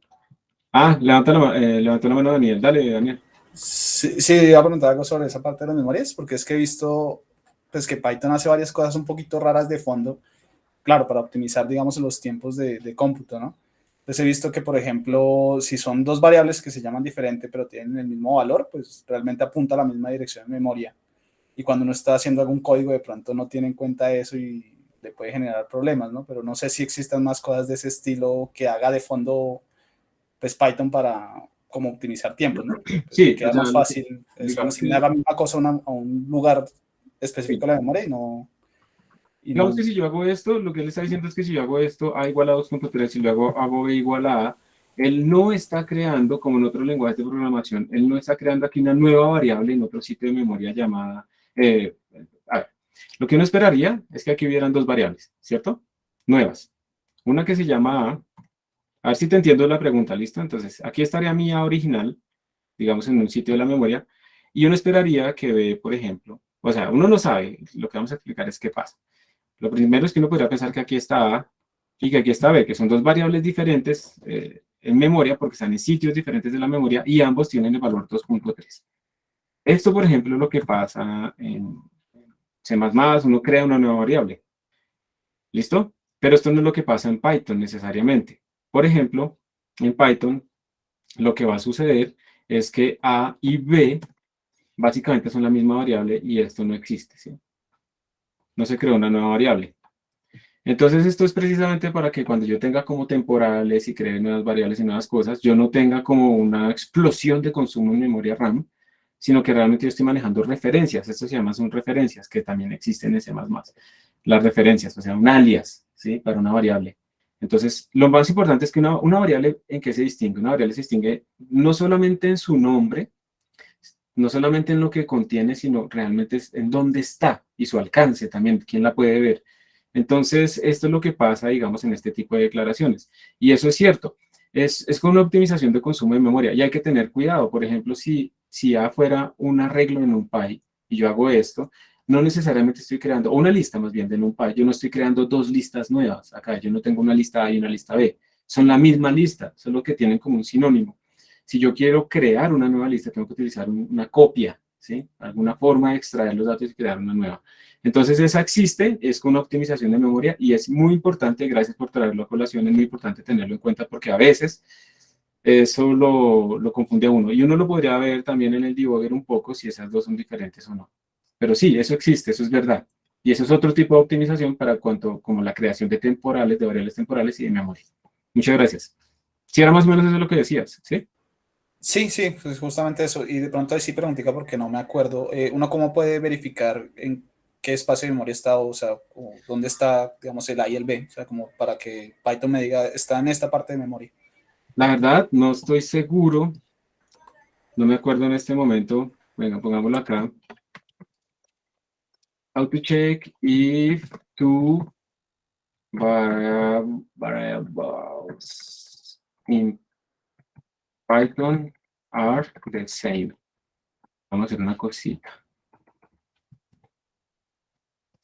Ah, levanta la mano Daniel. Dale, Daniel. Sí, iba a preguntar algo sobre esa parte de las memorias, porque es que he visto pues, que Python hace varias cosas un poquito raras de fondo, claro, para optimizar, digamos, los tiempos de cómputo, ¿no? Entonces he visto que, por ejemplo, si son dos variables que se llaman diferente, pero tienen el mismo valor, pues realmente apunta a la misma dirección en memoria. Y cuando uno está haciendo algún código, de pronto no tiene en cuenta eso y le puede generar problemas, ¿no? Pero no sé si existan más cosas de ese estilo que haga de fondo, pues, Python para como optimizar tiempo, ¿no? Pues Sí, queda o sea, más fácil asignar la misma cosa a un lugar específico de la memoria digamos que si yo hago esto, lo que él está diciendo es que si yo hago esto, A igual a 2.3, si lo hago B igual a A, él no está creando, como en otros lenguajes de programación, él no está creando aquí una nueva variable en otro sitio de memoria llamada A ver, lo que uno esperaría es que aquí hubieran dos variables, ¿cierto? Nuevas. Una que se llama a ver si te entiendo la pregunta, ¿listo? Entonces, aquí estaría mi A original, digamos, en un sitio de la memoria, y uno esperaría que B, por ejemplo, o sea, uno no sabe, lo que vamos a explicar es qué pasa. Lo primero es que uno podría pensar que aquí está A y que aquí está B, que son dos variables diferentes en memoria, porque están en sitios diferentes de la memoria, y ambos tienen el valor 2.3. Esto, por ejemplo, es lo que pasa en C++, uno crea una nueva variable, ¿listo? Pero esto no es lo que pasa en Python necesariamente. Por ejemplo, en Python, lo que va a suceder es que A y B básicamente son la misma variable y esto no existe, ¿sí? No se creó una nueva variable. Entonces, esto es precisamente para que cuando yo tenga como temporales y cree nuevas variables y nuevas cosas, yo no tenga como una explosión de consumo en memoria RAM, sino que realmente yo estoy manejando referencias. Esto se llama son referencias, que también existen en C++. Las referencias, o sea, un alias, ¿sí? Para una variable. Entonces, lo más importante es que una variable, ¿en qué se distingue? Una variable se distingue no solamente en su nombre, no solamente en lo que contiene, sino realmente es en dónde está y su alcance también, quién la puede ver. Entonces, esto es lo que pasa, digamos, en este tipo de declaraciones. Y eso es cierto. Es con una optimización de consumo de memoria. Y hay que tener cuidado. Por ejemplo, si ya fuera un arreglo en NumPy y yo hago esto, no necesariamente estoy creando, o una lista más bien de NumPy, yo no estoy creando dos listas nuevas. Acá yo no tengo una lista A y una lista B. Son la misma lista, solo que tienen como un sinónimo. Si yo quiero crear una nueva lista, tengo que utilizar una copia, ¿sí? Alguna forma de extraer los datos y crear una nueva. Entonces, esa existe, es con una optimización de memoria y es muy importante, gracias por traerlo a colación, es muy importante tenerlo en cuenta porque a veces eso lo confunde a uno. Y uno lo podría ver también en el debugger un poco si esas dos son diferentes o no. Pero sí, eso existe, eso es verdad. Y eso es otro tipo de optimización para cuanto como la creación de temporales, de variables temporales y de memoria. Muchas gracias. Si era más o menos eso lo que decías, ¿sí? Sí, sí, pues justamente eso. Y de pronto ahí sí preguntica porque no me acuerdo. ¿Uno cómo puede verificar en qué espacio de memoria está, o sea, o dónde está, digamos, el A y el B? O sea, como para que Python me diga, está en esta parte de memoria. La verdad, no estoy seguro. No me acuerdo en este momento. Venga, pongámoslo acá. How to check if two variables in Python are the same. Vamos a hacer una cosita.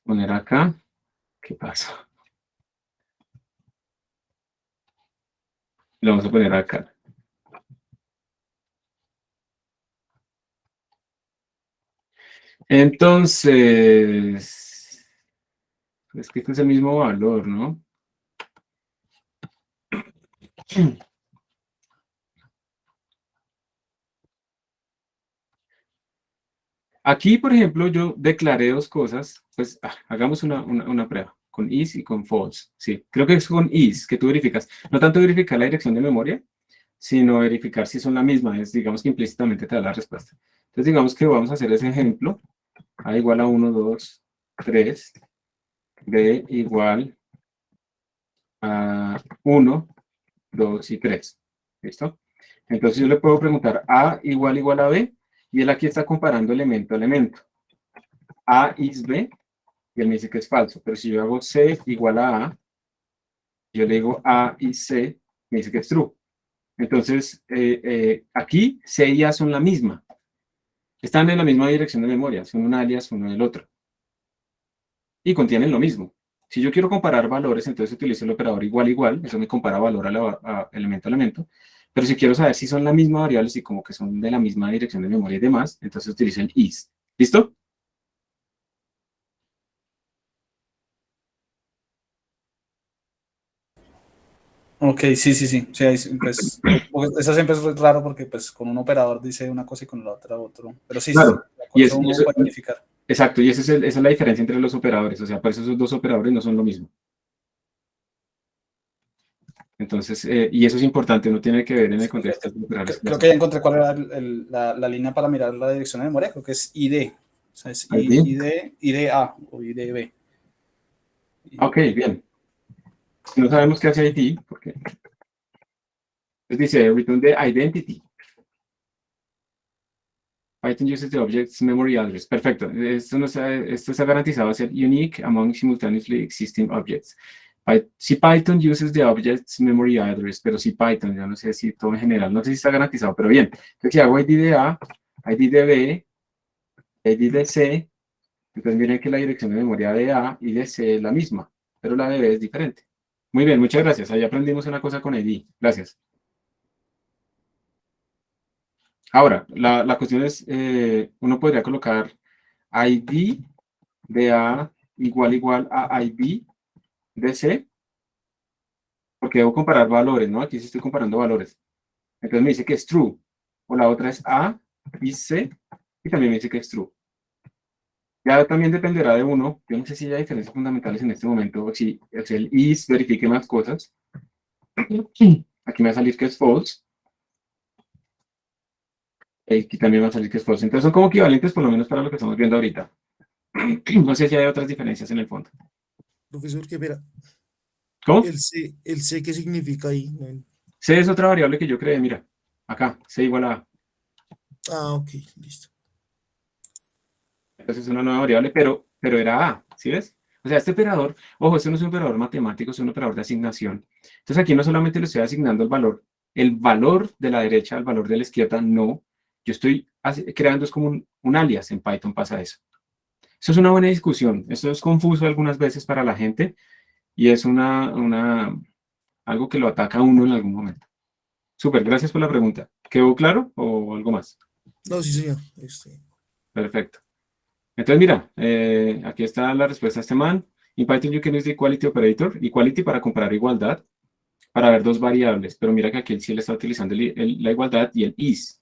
Poner acá. ¿Qué pasa? Lo vamos a poner acá. Entonces, es que este es el mismo valor, ¿no? Aquí, por ejemplo, yo declaré dos cosas. Pues hagamos una prueba con is y con false. Sí, creo que es con is que tú verificas. No tanto verificar la dirección de memoria, sino verificar si son la misma. Es, digamos que implícitamente te da la respuesta. Entonces, digamos que vamos a hacer ese ejemplo. A igual a 1, 2, 3. B igual a 1, 2 y 3. ¿Listo? Entonces yo le puedo preguntar A igual a B, y él aquí está comparando elemento a elemento. A is B, y él me dice que es falso. Pero si yo hago C igual a, yo le digo A is C, me dice que es true. Entonces, aquí C y A son la misma. Están en la misma dirección de memoria, son un alias uno del otro. Y contienen lo mismo. Si yo quiero comparar valores, entonces utilizo el operador igual, eso me compara valor a elemento a elemento. Pero si quiero saber si son la misma variable, si como que son de la misma dirección de memoria y demás, entonces utilizo el is. ¿Listo? Ok, sí, sí, sí. Sí, pues, eso siempre es raro porque pues con un operador dice una cosa y con la otra otro. Pero sí, sí, sí. Claro. Con eso uno puede verificar. Exacto, y esa es la diferencia entre los operadores. O sea, por eso esos dos operadores no son lo mismo. Entonces, y eso es importante, uno tiene que ver en el contexto de los operadores. Creo que ya encontré cuál era la línea para mirar la dirección de memoria. Creo que es ID. O sea, es IDA o IDB. Ok, bien. No sabemos qué hace ID, porque dice return the identity. Python uses the object's memory address. Perfecto. Esto está garantizado a ser unique among simultaneously existing objects. Si Python uses the object's memory address, pero si Python, yo no sé si todo en general, no sé si está garantizado, pero bien. Entonces, si hago ID de A, ID de B, ID de C, entonces miren que la dirección de memoria de A y de C es la misma, pero la de B es diferente. Muy bien, muchas gracias. Ahí aprendimos una cosa con ID. Gracias. Ahora, la cuestión es, uno podría colocar ID de A igual a ID de C, porque debo comparar valores, ¿no? Aquí sí estoy comparando valores. Entonces me dice que es true. O la otra es A y C, y también me dice que es true. Ya también dependerá de uno. Yo no sé si hay diferencias fundamentales en este momento, o si el is verifique más cosas. Aquí me va a salir que es false. Aquí también va a salir que es false. Entonces son como equivalentes, por lo menos para lo que estamos viendo ahorita. No sé si hay otras diferencias en el fondo. Profesor, que verá, ¿Cómo? el C, ¿qué significa ahí? No. C es otra variable que yo creé, mira. Acá, C igual a A. Ah, ok, listo. Entonces es una nueva variable, pero era A, ¿sí ves? O sea, este operador, ojo, este no es un operador matemático, es un operador de asignación. Entonces aquí no solamente le estoy asignando el valor de la derecha al valor de la izquierda, no. Yo estoy creando, es como un alias, en Python pasa eso. Eso es una buena discusión. Esto es confuso algunas veces para la gente y es algo que lo ataca a uno en algún momento. Súper, gracias por la pregunta. ¿Quedó claro o algo más? No, sí, señor. Perfecto. Entonces, mira, aquí está la respuesta a este man. In Python you can use the equality operator, equality para comparar igualdad, para ver dos variables, pero mira que aquí él sí le está utilizando la igualdad y el is,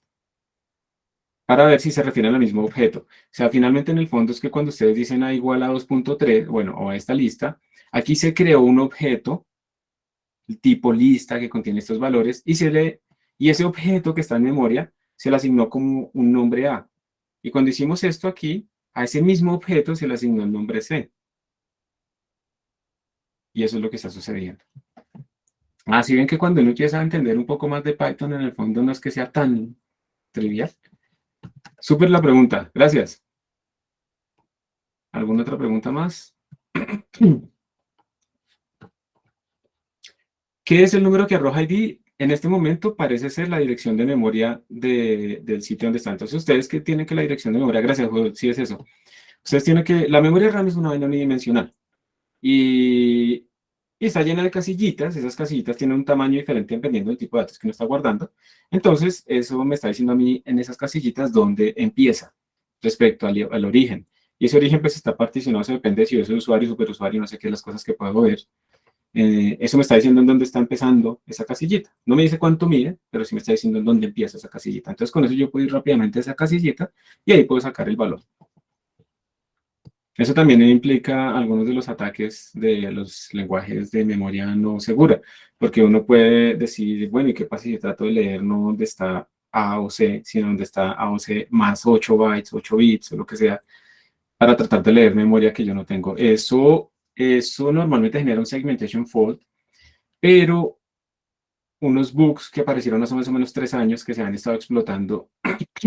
para ver si se refieren al mismo objeto. O sea, finalmente en el fondo es que cuando ustedes dicen A igual a 2.3, bueno, o a esta lista, aquí se creó un objeto, el tipo lista que contiene estos valores, y ese objeto que está en memoria se le asignó como un nombre A. Y cuando hicimos esto aquí, a ese mismo objeto se le asignó el nombre C. Y eso es lo que está sucediendo. Así ven que cuando uno empieza a entender un poco más de Python, en el fondo no es que sea tan trivial. Súper la pregunta. Gracias. ¿Alguna otra pregunta más? ¿Qué es el número que arroja ID? En este momento parece ser la dirección de memoria del sitio donde está. Entonces, ustedes que tienen que la dirección de memoria, gracias, sí es eso. Ustedes tienen que, la memoria RAM es una vaina unidimensional. Y está llena de casillitas. Esas casillitas tienen un tamaño diferente dependiendo del tipo de datos que uno está guardando. Entonces, eso me está diciendo a mí en esas casillitas dónde empieza respecto al origen. Y ese origen pues está particionado, eso depende de si yo soy usuario, superusuario, no sé qué, las cosas que puedo ver. Eso me está diciendo en dónde está empezando esa casillita. No me dice cuánto mide, pero sí me está diciendo en dónde empieza esa casillita. Entonces, con eso yo puedo ir rápidamente a esa casillita y ahí puedo sacar el valor. Eso también implica algunos de los ataques de los lenguajes de memoria no segura, porque uno puede decir, bueno, ¿y qué pasa si yo trato de leer no donde está A o C, sino donde está A o C más 8 bytes, 8 bits o lo que sea, para tratar de leer memoria que yo no tengo? Eso normalmente genera un segmentation fault, pero unos bugs que aparecieron hace más o menos 3 años que se han estado explotando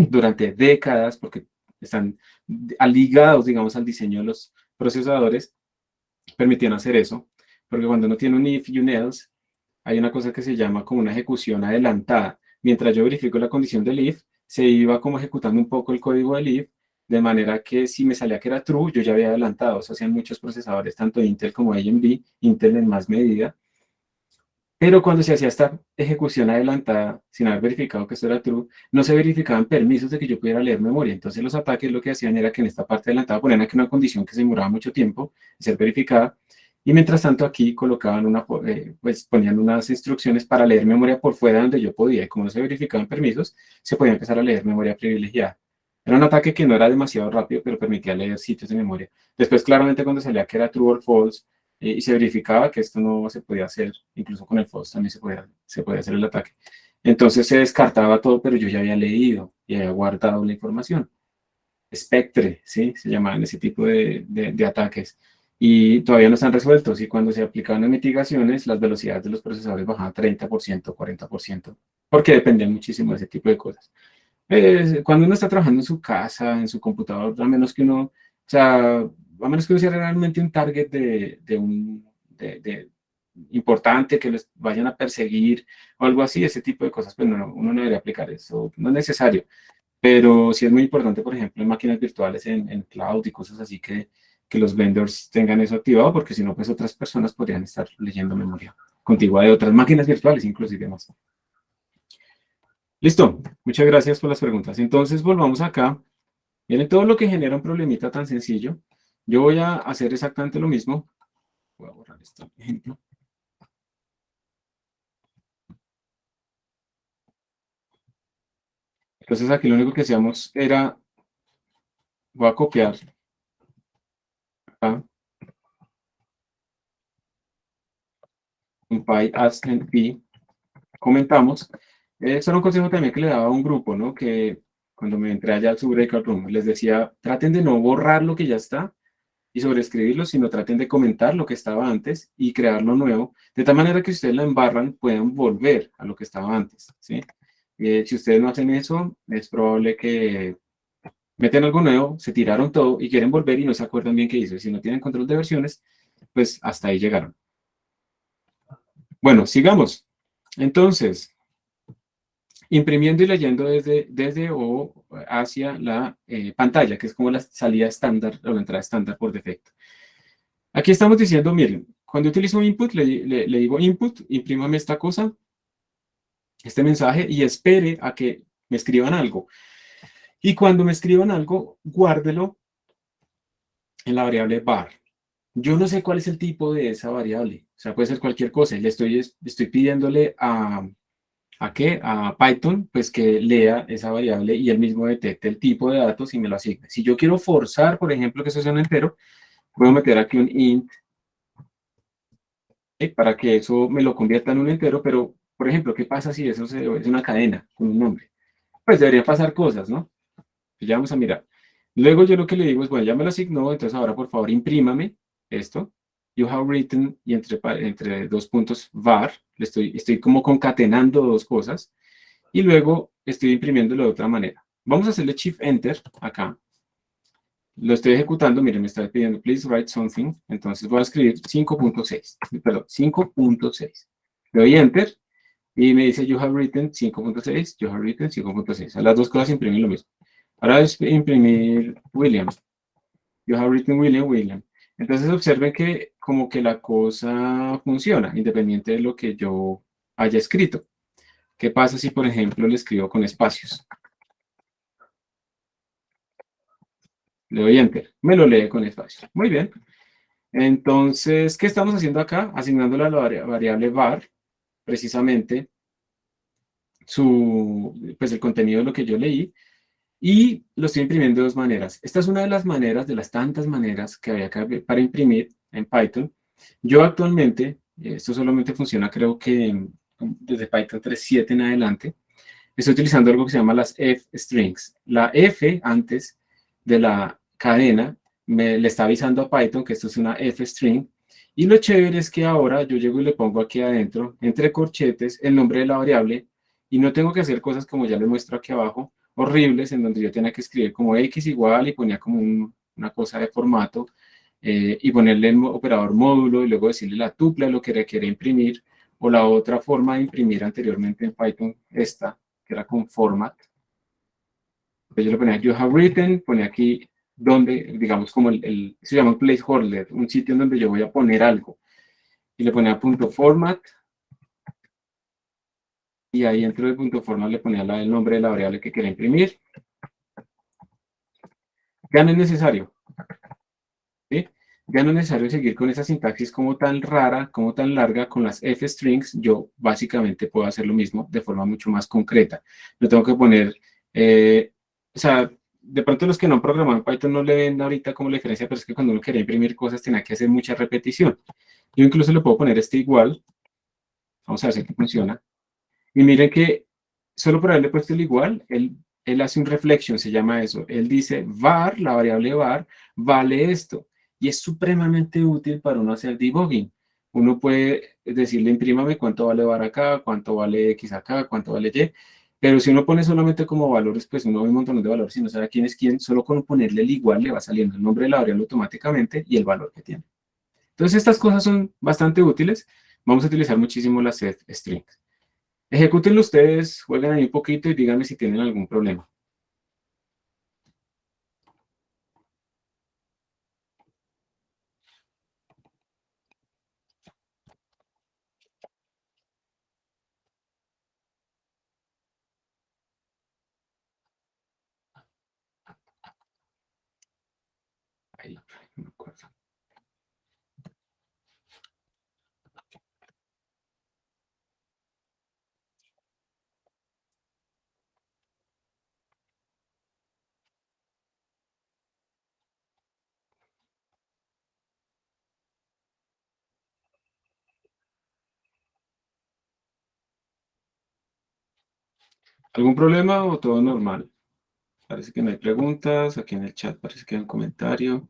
durante décadas, porque están ligados, digamos, al diseño de los procesadores, permitían hacer eso, porque cuando uno tiene un if y un else, hay una cosa que se llama como una ejecución adelantada. Mientras yo verifico la condición del if, se iba como ejecutando un poco el código del if, de manera que si me salía que era true, yo ya había adelantado. Eso hacían muchos procesadores, tanto Intel como AMD, Intel en más medida. Pero cuando se hacía esta ejecución adelantada, sin haber verificado que esto era true, no se verificaban permisos de que yo pudiera leer memoria. Entonces los ataques lo que hacían era que en esta parte adelantada ponían aquí una condición que se demoraba mucho tiempo en ser verificada, y mientras tanto aquí colocaban pues ponían unas instrucciones para leer memoria por fuera donde yo podía, y como no se verificaban permisos, se podía empezar a leer memoria privilegiada. Era un ataque que no era demasiado rápido, pero permitía leer sitios de memoria. Después, claramente, cuando salía que era true o false, y se verificaba que esto no se podía hacer, incluso con el false también se podía hacer el ataque. Entonces se descartaba todo, pero yo ya había leído y había guardado la información. Spectre, ¿sí? Se llamaban ese tipo de ataques. Y todavía no están resueltos. Y cuando se aplicaban las mitigaciones, las velocidades de los procesadores bajaban 30%, 40%, porque dependían muchísimo de ese tipo de cosas. Cuando uno está trabajando en su casa, en su computador, a menos que uno, o sea, a menos que uno sea realmente un target de importante, que los vayan a perseguir o algo así, ese tipo de cosas, pues no, uno no debería aplicar eso, no es necesario. Pero sí es muy importante, por ejemplo, en máquinas virtuales, en cloud y cosas así, que los vendors tengan eso activado, porque si no, pues otras personas podrían estar leyendo memoria contigua de otras máquinas virtuales, inclusive más. Listo, muchas gracias por las preguntas. Entonces, volvamos acá. Miren todo lo que genera un problemita tan sencillo. Yo voy a hacer exactamente lo mismo. Voy a borrar este ejemplo. Entonces, aquí lo único que hacíamos era, voy a copiar acá, un py as en p, comentamos. Eso era un consejo también que le daba a un grupo, ¿no? Que cuando me entré allá al su breakout room, les decía, traten de no borrar lo que ya está y sobreescribirlo, sino traten de comentar lo que estaba antes y crear lo nuevo, de tal manera que si ustedes la embarran, puedan volver a lo que estaba antes, ¿sí? Si ustedes no hacen eso, es probable que meten algo nuevo, se tiraron todo y quieren volver y no se acuerdan bien qué hizo. Si no tienen control de versiones, pues hasta ahí llegaron. Bueno, sigamos. Entonces, imprimiendo y leyendo desde o hacia la pantalla, que es como la salida estándar o la entrada estándar por defecto. Aquí estamos diciendo, miren, cuando utilizo input, le digo input, imprímame esta cosa, este mensaje, y espere a que me escriban algo. Y cuando me escriban algo, guárdelo en la variable var. Yo no sé cuál es el tipo de esa variable. O sea, puede ser cualquier cosa. Y le estoy pidiéndole ¿a qué? A Python, pues que lea esa variable y él mismo detecte el tipo de datos y me lo asigne. Si yo quiero forzar, por ejemplo, que eso sea un entero, puedo meter aquí un int para que eso me lo convierta en un entero, pero, por ejemplo, ¿qué pasa si eso es una cadena con un nombre? Pues deberían pasar cosas, ¿no? Pues ya vamos a mirar. Luego yo lo que le digo es, bueno, ya me lo asignó, entonces ahora por favor imprímame esto. You have written, y entre dos puntos var, estoy como concatenando dos cosas, y luego estoy imprimiéndolo de otra manera. Vamos a hacerle Shift Enter acá. Lo estoy ejecutando, miren, me está pidiendo please write something, entonces voy a escribir 5.6, perdón, 5.6. Le doy Enter y me dice you have written 5.6, you have written 5.6. A las dos cosas imprimen lo mismo. Ahora es imprimir William. You have written William, William. Entonces observen que como que la cosa funciona, independiente de lo que yo haya escrito. ¿Qué pasa si, por ejemplo, le escribo con espacios? Le doy Enter. Me lo lee con espacios. Muy bien. Entonces, ¿qué estamos haciendo acá? Asignándole a la variable var, precisamente, pues el contenido de lo que yo leí, y lo estoy imprimiendo de dos maneras. Esta es una de las maneras, de las tantas maneras que había para imprimir en Python. Yo actualmente, esto solamente funciona creo que desde Python 3.7 en adelante, estoy utilizando algo que se llama las f-strings. La f antes de la cadena le está avisando a Python que esto es una f-string, y lo chévere es que ahora yo llego y le pongo aquí adentro, entre corchetes, el nombre de la variable, y no tengo que hacer cosas como ya les muestro aquí abajo, horribles, en donde yo tenía que escribir como x igual y ponía como una cosa de formato, y ponerle el operador módulo y luego decirle la tupla, lo que requiere imprimir, o la otra forma de imprimir anteriormente en Python, esta, que era con format. Entonces yo le ponía you have written, ponía aquí donde, digamos, como se llama un placeholder, un sitio en donde yo voy a poner algo. Y le ponía punto format, y ahí dentro del punto format le ponía el nombre de la variable que quería imprimir. Ya no es necesario, ¿sí? Ya no es necesario seguir con esa sintaxis como tan rara, como tan larga con las f-strings. Yo básicamente puedo hacer lo mismo de forma mucho más concreta. No tengo que poner, o sea, de pronto los que no han programado en Python no le ven ahorita como la diferencia, pero es que cuando uno quería imprimir cosas tenía que hacer mucha repetición. Yo incluso le puedo poner este igual. Vamos a ver si aquí funciona. Y miren que solo por haberle puesto el igual, él hace un reflection, se llama eso. Él dice var, la variable var, vale esto. Y es supremamente útil para uno hacer debugging. Uno puede decirle, imprímame cuánto vale var acá, cuánto vale x acá, cuánto vale y. Pero si uno pone solamente como valores, pues uno ve un montón de valores y no sabe quién es quién, solo con ponerle el igual le va saliendo el nombre de la variable automáticamente y el valor que tiene. Entonces estas cosas son bastante útiles. Vamos a utilizar muchísimo las set strings. Ejecútenlo ustedes, jueguen ahí un poquito y díganme si tienen algún problema. Ahí, no me acuerdo. ¿Algún problema o todo normal? Parece que no hay preguntas. Aquí en el chat parece que hay un comentario.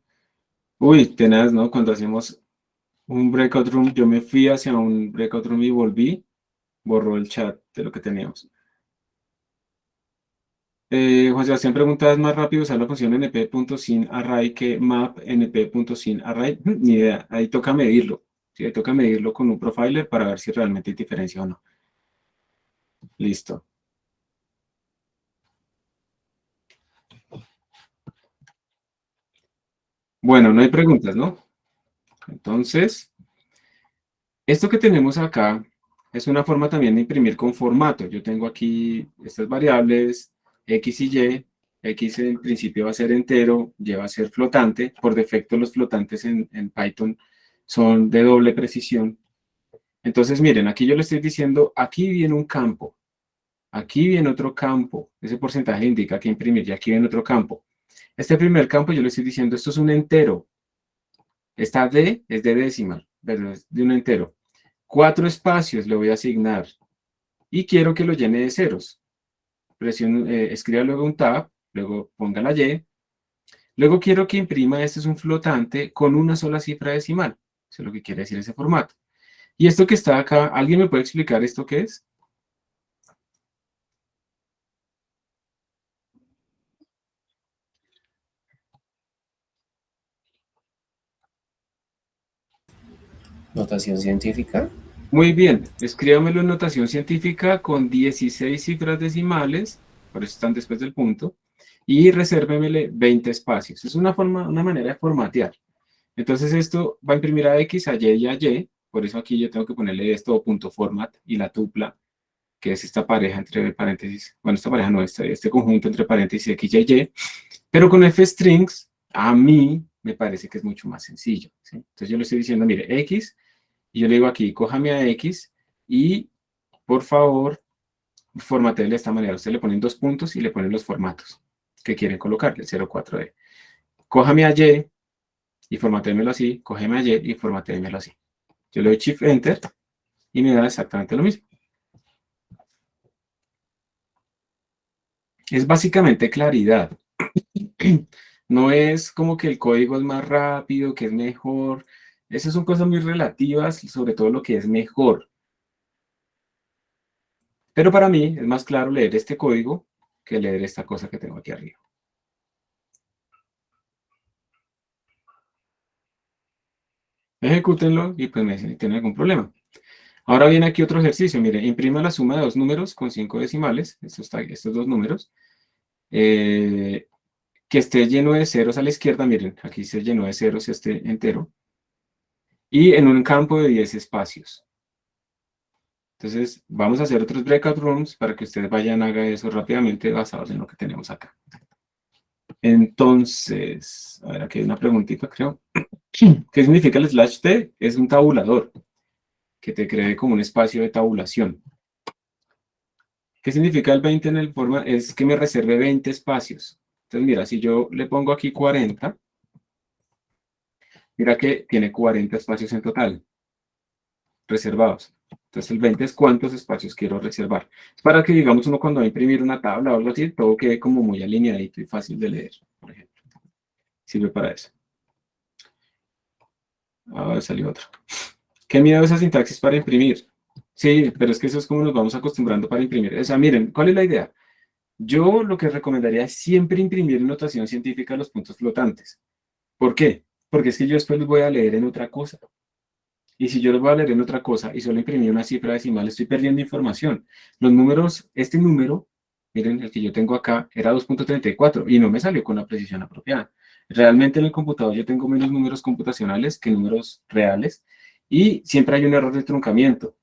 Uy, tenaz, ¿no? Cuando hacemos un breakout room, yo me fui hacia un breakout room y volví, borró el chat de lo que teníamos. Juan Sebastián pregunta, ¿es más rápido usar la función np.sinArray que map np.sinArray? Ni idea, ahí toca medirlo. Sí, ahí toca medirlo con un profiler para ver si realmente hay diferencia o no. Listo. Bueno, no hay preguntas, ¿no? Entonces, esto que tenemos acá es una forma también de imprimir con formato. Yo tengo aquí estas variables, X y Y. X en principio va a ser entero, Y va a ser flotante. Por defecto los flotantes en Python son de doble precisión. Entonces, miren, aquí yo le estoy diciendo, aquí viene un campo, aquí viene otro campo. Ese porcentaje indica que imprimir, y aquí viene otro campo. Este primer campo yo le estoy diciendo, esto es un entero. Esta D es de decimal, pero es de un entero. 4 espacios le voy a asignar y quiero que lo llene de ceros. Escriba luego un tab, luego ponga la Y. Luego quiero que imprima, este es un flotante con una sola cifra decimal. Eso es lo que quiere decir ese formato. Y esto que está acá, ¿alguien me puede explicar esto qué es? Notación científica. Muy bien, escríbamelo en notación científica con 16 cifras decimales, por eso están después del punto, y resérvemele 20 espacios. Es una manera de formatear. Entonces esto va a imprimir a X, a Y y a Y, por eso aquí yo tengo que ponerle esto punto format y la tupla, que es esta pareja entre paréntesis, bueno, esta pareja no, este conjunto entre paréntesis X, Y, Y, pero con fstrings a mí me parece que es mucho más sencillo, ¿sí? Entonces yo le estoy diciendo, mire, X, y yo le digo aquí, cójame a X y, por favor, formatee de esta manera. Usted le ponen 2 puntos y le ponen los formatos que quieren colocarle, 0, 4D. Cójame a Y y formatéemelo así, cógeme a Y y formatéemelo así. Yo le doy Shift Enter y me da exactamente lo mismo. Es básicamente claridad. No es como que el código es más rápido, que es mejor. Esas son cosas muy relativas, sobre todo lo que es mejor. Pero para mí es más claro leer este código que leer esta cosa que tengo aquí arriba. Ejecútenlo y pues me dicen si tienen algún problema. Ahora viene aquí otro ejercicio. Mire, imprima la suma de 2 números con 5 decimales. Estos 2 números. Que esté lleno de ceros a la izquierda. Miren, aquí se llenó de ceros este entero. Y en un campo de 10 espacios. Entonces, vamos a hacer otros breakout rooms para que ustedes vayan a hacer eso rápidamente basados en lo que tenemos acá. Entonces, a ver, aquí hay una preguntita, creo. ¿Qué significa el /t? Es un tabulador que te cree como un espacio de tabulación. ¿Qué significa el 20 en el forma? Es que me reserve 20 espacios. Entonces, mira, si yo le pongo aquí 40, mira que tiene 40 espacios en total, reservados. Entonces, el 20 es cuántos espacios quiero reservar. Para que, digamos, uno cuando va a imprimir una tabla o algo así, todo quede como muy alineadito y fácil de leer, por ejemplo. Sirve para eso. A ver, salió otro. ¿Qué miedo esa sintaxis para imprimir? Sí, pero es que eso es como nos vamos acostumbrando para imprimir. O sea, miren, ¿cuál es la idea? Yo lo que recomendaría es siempre imprimir en notación científica los puntos flotantes. ¿Por qué? Porque es que yo después los voy a leer en otra cosa. Y si yo los voy a leer en otra cosa y solo imprimí una cifra decimal, estoy perdiendo información. Los números, este número, miren, el que yo tengo acá, era 2.34 y no me salió con la precisión apropiada. Realmente en el computador yo tengo menos números computacionales que números reales y siempre hay un error de truncamiento.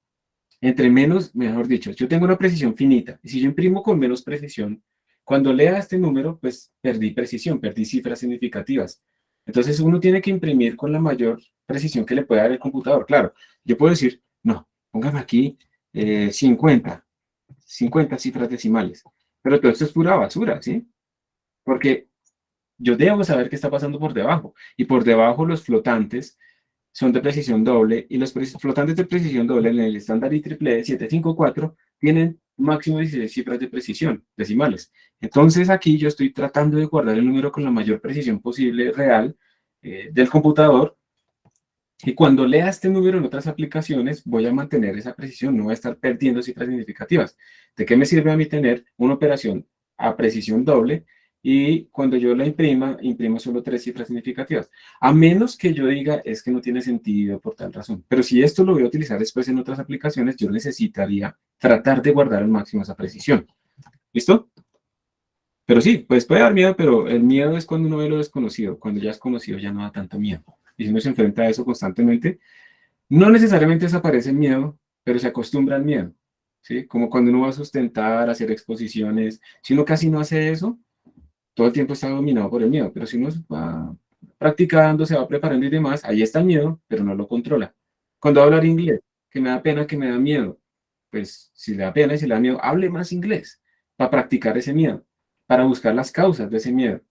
Entre menos, mejor dicho, yo tengo una precisión finita y si yo imprimo con menos precisión, cuando lea este número, pues perdí precisión, perdí cifras significativas. Entonces uno tiene que imprimir con la mayor precisión que le pueda dar el computador. Claro, yo puedo decir, no, póngame aquí 50 cifras decimales, pero todo esto es pura basura, ¿sí? Porque yo debo saber qué está pasando por debajo y por debajo los flotantes son de precisión doble y los flotantes de precisión doble en el estándar IEEE 754 tienen máximo 16 cifras de precisión decimales. Entonces aquí yo estoy tratando de guardar el número con la mayor precisión posible real del computador y cuando lea este número en otras aplicaciones voy a mantener esa precisión, no voy a estar perdiendo cifras significativas. ¿De qué me sirve a mí tener una operación a precisión doble y cuando yo la imprimo solo 3 cifras significativas? A menos que yo diga, es que no tiene sentido por tal razón. Pero si esto lo voy a utilizar después en otras aplicaciones, yo necesitaría tratar de guardar al máximo esa precisión. ¿Listo? Pero sí, pues puede dar miedo, pero el miedo es cuando uno ve lo desconocido. Cuando ya es conocido ya no da tanto miedo. Y si uno se enfrenta a eso constantemente, no necesariamente desaparece el miedo, pero se acostumbra al miedo. ¿Sí? Como cuando uno va a sustentar, hacer exposiciones. Si uno casi no hace eso, todo el tiempo está dominado por el miedo, pero si uno va practicando, se va preparando y demás, ahí está el miedo, pero no lo controla. Cuando hablar inglés, que me da pena, que me da miedo, pues si le da pena y si le da miedo, hable más inglés para practicar ese miedo, para buscar las causas de ese miedo.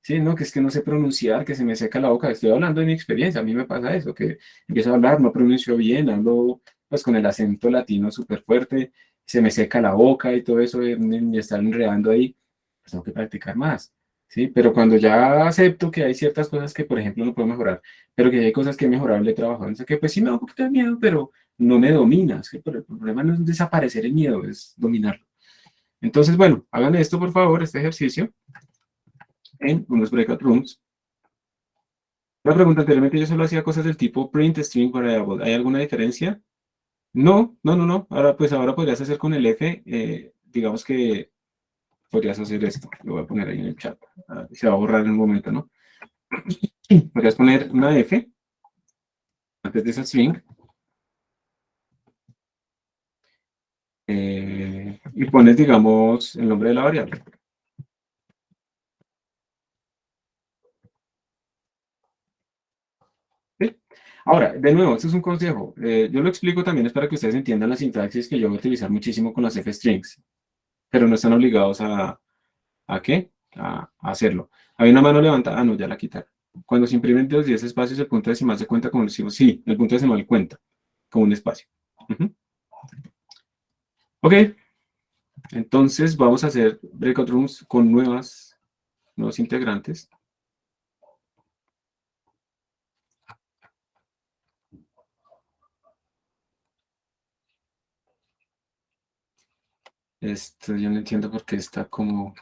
Sí, no, que es que no sé pronunciar, que se me seca la boca. Estoy hablando de mi experiencia, a mí me pasa eso, que empiezo a hablar, no pronuncio bien, hablo pues con el acento latino súper fuerte, se me seca la boca y todo eso, me está enredando ahí, pues tengo que practicar más, ¿sí? Pero cuando ya acepto que hay ciertas cosas que, por ejemplo, no puedo mejorar, pero que hay cosas que he mejorado, he trabajado, entonces que pues sí me da un poquito de miedo, pero no me domina, es que el problema no es desaparecer el miedo, es dominarlo. Entonces, bueno, hagan esto, por favor, este ejercicio en unos breakout rooms. La pregunta anteriormente yo solo hacía cosas del tipo print string variable. ¿Hay alguna diferencia? No, no, no, no. Ahora pues ahora podrías hacer con el F, digamos que podrías hacer esto. Lo voy a poner ahí en el chat. Se va a borrar en un momento, ¿no? Podrías poner una F antes de esa string. Y pones, digamos, el nombre de la variable. ¿Sí? Ahora, de nuevo, esto es un consejo. Yo lo explico también es para que ustedes entiendan la sintaxis que yo voy a utilizar muchísimo con las F-strings, pero no están obligados ¿a qué? A hacerlo. Hay una mano levantada, no, ya la quitaron. Cuando se imprimen de los 10 espacios, el punto decimal se cuenta como decimos, sí, el punto decimal cuenta como un espacio. Ok, entonces vamos a hacer breakout rooms con nuevos integrantes. Esto yo no entiendo por qué está como...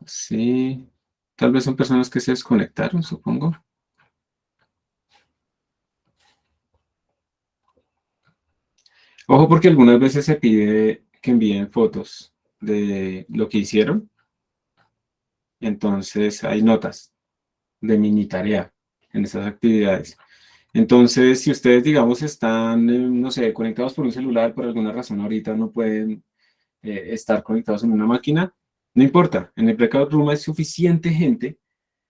Sí, tal vez son personas que se desconectaron, supongo. Ojo porque algunas veces se pide que envíen fotos de lo que hicieron. Entonces hay notas de mini tarea en estas actividades. Entonces, si ustedes, digamos, están, no sé, conectados por un celular, por alguna razón ahorita no pueden estar conectados en una máquina, no importa. En el breakout room hay suficiente gente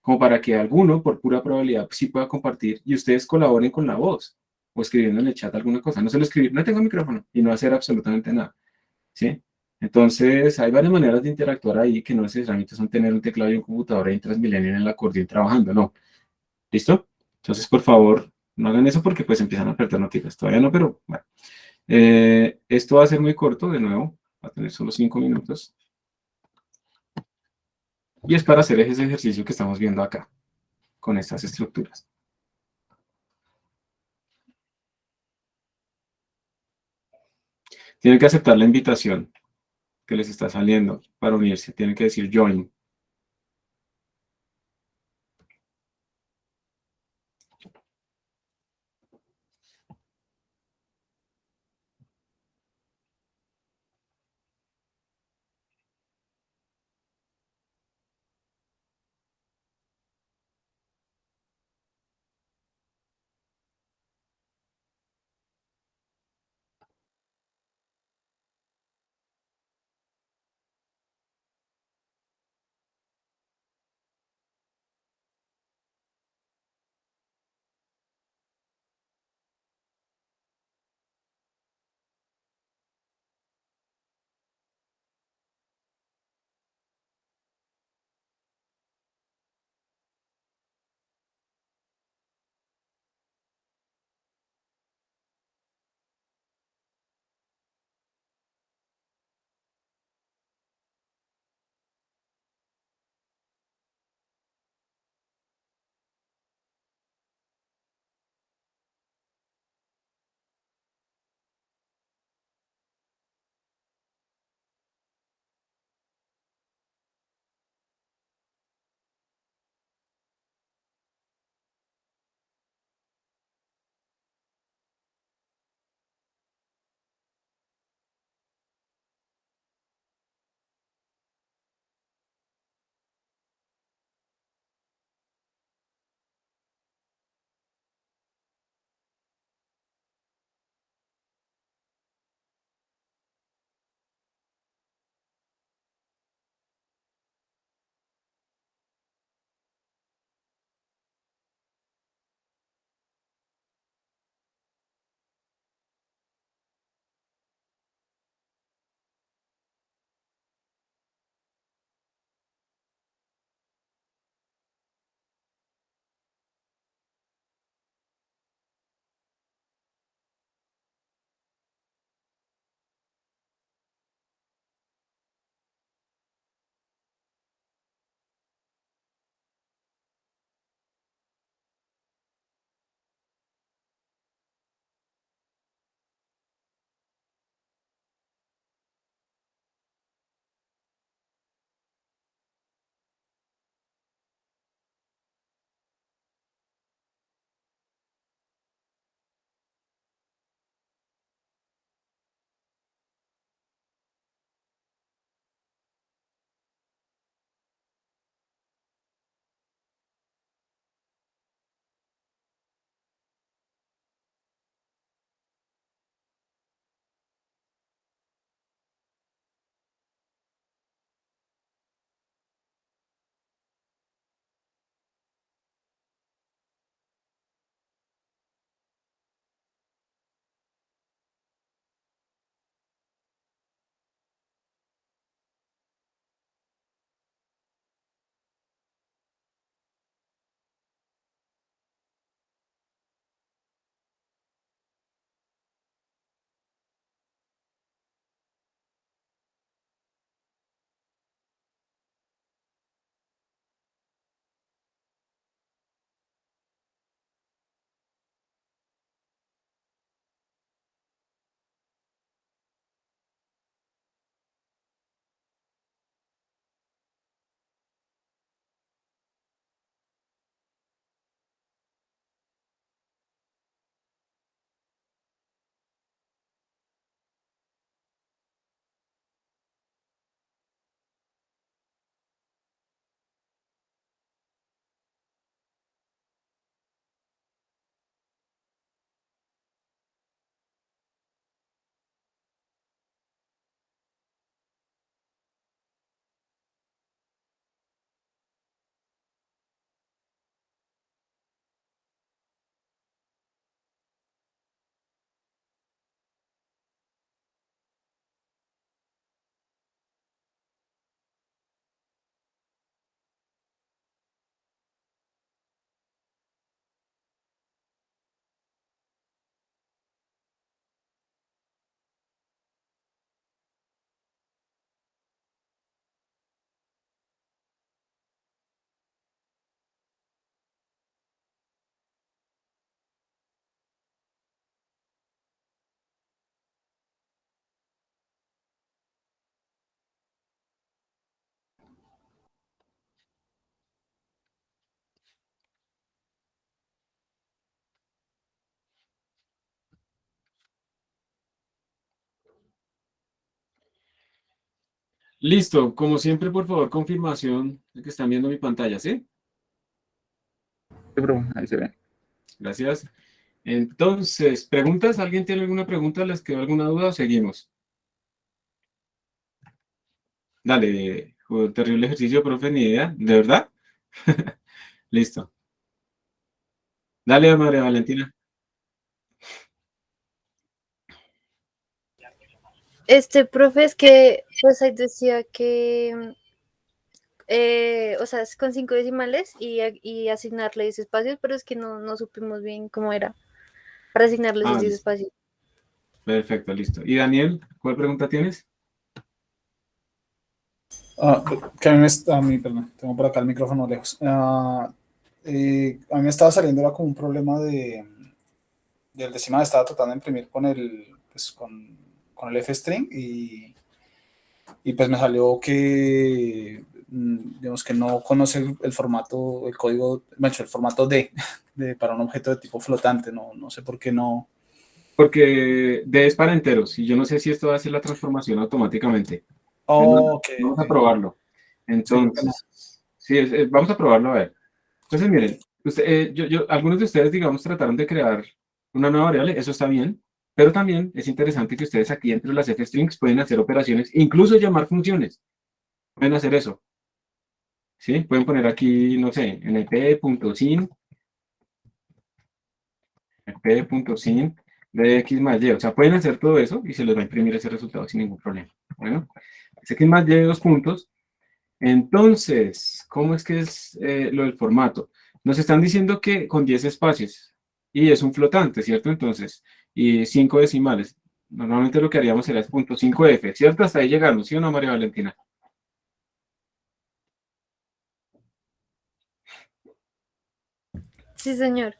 como para que alguno, por pura probabilidad, sí pueda compartir y ustedes colaboren con la voz o escribiendo en el chat alguna cosa. No solo escribir, no tengo micrófono y no hacer absolutamente nada. ¿Sí? Entonces, hay varias maneras de interactuar ahí que no necesariamente son tener un teclado y un computador ahí en Transmilenio en el acordeón trabajando, no. ¿Listo? Entonces, por favor, no hagan eso porque pues empiezan a perder noticias. Todavía no, pero bueno. Esto va a ser muy corto, de nuevo. Va a tener solo 5 minutos. Y es para hacer ese ejercicio que estamos viendo acá, con estas estructuras. Tienen que aceptar la invitación que les está saliendo para unirse. Tienen que decir join. Listo, como siempre, por favor, confirmación de que están viendo mi pantalla, ¿sí? Sí, bro, ahí se ve. Gracias. Entonces, ¿preguntas? ¿Alguien tiene alguna pregunta? ¿Les quedó alguna duda o seguimos? Dale, terrible ejercicio, profe, ni idea. ¿De verdad? Listo. Dale, María Valentina. Profe, es que pues ahí decía que, o sea, es con 5 decimales y asignarle 10 espacios, pero es que no supimos bien cómo era para asignarle esos 10 Listo. espacios. Perfecto, listo. ¿Y Daniel, cuál pregunta tienes? Que perdón, tengo por acá el micrófono lejos. A mí me estaba saliendo era como un problema del decimal, estaba tratando de imprimir con el F-string y pues me salió que, digamos que no conoce el formato, el código, el formato para un objeto de tipo flotante, no sé por qué no. Porque D es para enteros y yo no sé si esto va a hacer la transformación automáticamente. Oh, ok, Vamos a ok. probarlo. Sí, creo que no. Entonces, sí, vamos a probarlo a ver. Entonces, miren, algunos de ustedes, digamos, trataron de crear una nueva variable, eso está bien, pero también es interesante que ustedes aquí entre las f-strings pueden hacer operaciones, incluso llamar funciones. Pueden hacer eso. ¿Sí? Pueden poner aquí, no sé, np.sin de x más y. O sea, pueden hacer todo eso y se les va a imprimir ese resultado sin ningún problema. Bueno, x más y 2 puntos. Entonces, ¿cómo es que es lo del formato? Nos están diciendo que con 10 espacios y es un flotante, ¿cierto? Entonces, y 5 decimales. Normalmente lo que haríamos sería .5f, ¿cierto? Hasta ahí llegamos, ¿sí o no, María Valentina? Sí, señor.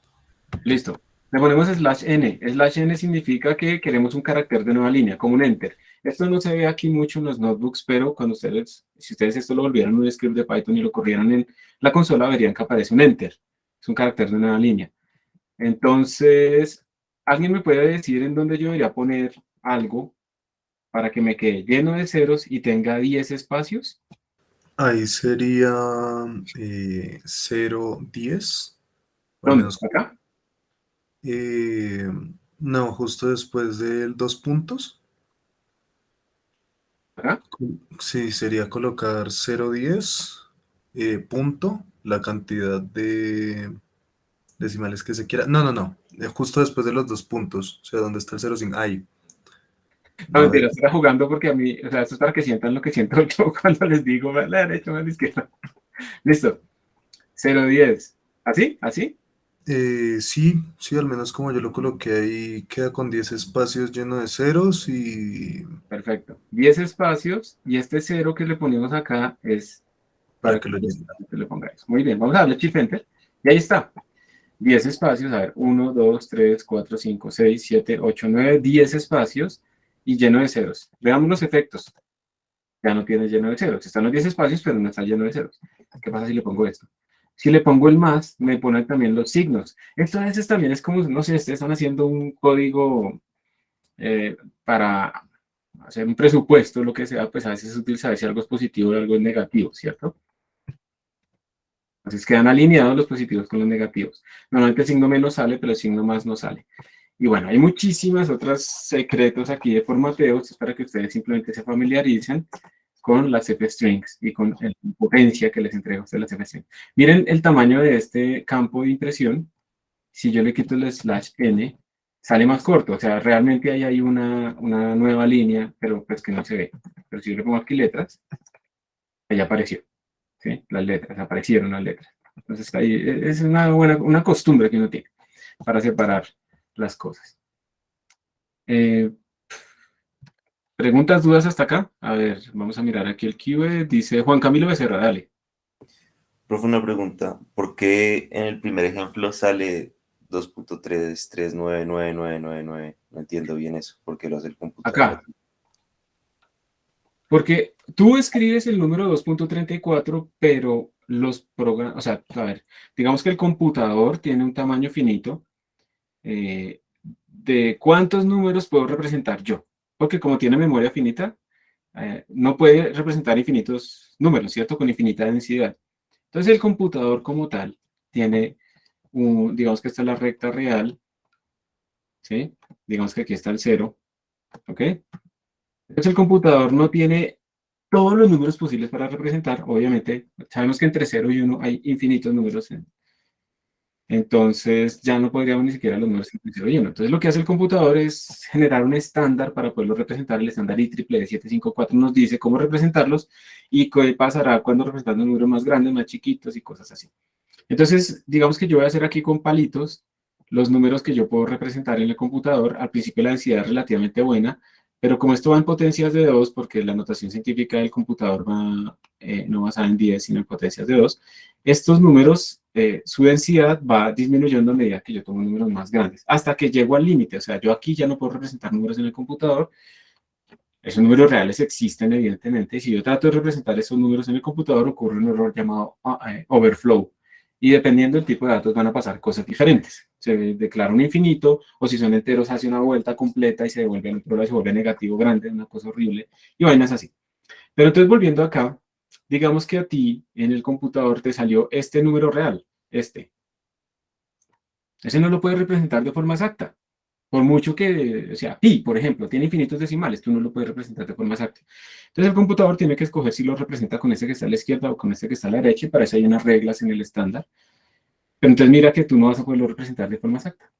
Listo. Le ponemos /n. /n significa que queremos un carácter de nueva línea, como un enter. Esto no se ve aquí mucho en los notebooks, pero cuando si ustedes esto lo volvieran un script de Python y lo corrieran en la consola, verían que aparece un enter. Es un carácter de nueva línea. Entonces, ¿alguien me puede decir en dónde yo debería poner algo para que me quede lleno de ceros y tenga 10 espacios? Ahí sería 0, 10. O al ¿Dónde? menos, ¿Acá? eh, no, justo después del 2 puntos. ¿Acá? Sí, sería colocar 0, 10, punto, la cantidad de decimales que se quiera. No. Justo después de los 2 puntos. O sea, ¿dónde está el 0, 5? Ahí. No, No, mentira, estoy jugando porque a mí, o sea, esto es para que sientan lo que siento yo cuando les digo, a la derecha, a la izquierda. Listo. 0, 10. ¿Así? ¿Así? sí, al menos como yo lo coloqué ahí, queda con 10 espacios llenos de ceros y Perfecto. 10 espacios y este 0 que le ponemos acá es para para que que lo llene. le pongáis. Muy bien, vamos a darle Shift Enter. Y ahí está. 10 espacios, a ver, 1, 2, 3, 4, 5, 6, 7, 8, 9, 10 espacios y lleno de ceros. Veamos los efectos. Ya no tiene lleno de ceros. Están los 10 espacios, pero no está lleno de ceros. ¿Qué pasa si le pongo esto? Si le pongo el más, me pone también los signos. Esto a veces también es como, no sé, ustedes están haciendo un código para hacer un presupuesto, lo que sea, pues a veces es útil saber si algo es positivo y algo es negativo, ¿cierto? Entonces quedan alineados los positivos con los negativos. Normalmente el signo menos sale, pero el signo más no sale. Y bueno, hay muchísimas otras secretos aquí de formateo, esto es para que ustedes simplemente se familiaricen con las f-strings y con la potencia que les entrega a ustedes las f-strings. Miren el tamaño de este campo de impresión. Si yo le quito el /n, sale más corto. O sea, realmente ahí hay una nueva línea, pero pues que no se ve. Pero si yo le pongo aquí letras, ya apareció. ¿Sí? Las letras, aparecieron las letras. Entonces, ahí es una costumbre que uno tiene para separar las cosas. ¿Preguntas, dudas hasta acá? A ver, vamos a mirar aquí el QA. Dice Juan Camilo Becerra, dale. Profe, una pregunta. ¿Por qué en el primer ejemplo sale 2.3399999? No entiendo bien eso. ¿Por qué lo hace el computador? Acá. Porque tú escribes el número 2.34, pero los programas, o sea, a ver, digamos que el computador tiene un tamaño finito. ¿De cuántos números puedo representar yo? Porque como tiene memoria finita, no puede representar infinitos números, ¿cierto? Con infinita densidad. Entonces el computador como tal tiene, digamos que esta es la recta real, ¿sí? Digamos que aquí está el 0, ¿ok? Entonces el computador no tiene todos los números posibles para representar, obviamente, sabemos que entre 0 y 1 hay infinitos números, entonces ya no podríamos ni siquiera los números entre 0 y 1. Entonces lo que hace el computador es generar un estándar para poderlo representar. El estándar IEEE 754 nos dice cómo representarlos y qué pasará cuando representando números más grandes, más chiquitos y cosas así. Entonces, digamos que yo voy a hacer aquí con palitos los números que yo puedo representar en el computador. Al principio la densidad es relativamente buena, pero como esto va en potencias de 2, porque la notación científica del computador va no basada en 10, sino en potencias de 2, estos números, su densidad va disminuyendo a medida que yo tomo números más grandes, hasta que llego al límite. O sea, yo aquí ya no puedo representar números en el computador. Esos números reales existen, evidentemente, y si yo trato de representar esos números en el computador, ocurre un error llamado overflow. Y dependiendo del tipo de datos van a pasar cosas diferentes. Se declara un infinito, o si son enteros hace una vuelta completa y se devuelve al otro lado, se vuelve negativo grande, una cosa horrible, y vainas así. Pero entonces volviendo acá, digamos que a ti en el computador te salió este número real, este. Ese no lo puedes representar de forma exacta. Por mucho que, o sea, pi, por ejemplo, tiene infinitos decimales, tú no lo puedes representar de forma exacta. Entonces el computador tiene que escoger si lo representa con este que está a la izquierda o con este que está a la derecha, y para eso hay unas reglas en el estándar. Pero entonces mira que tú no vas a poderlo representar de forma exacta.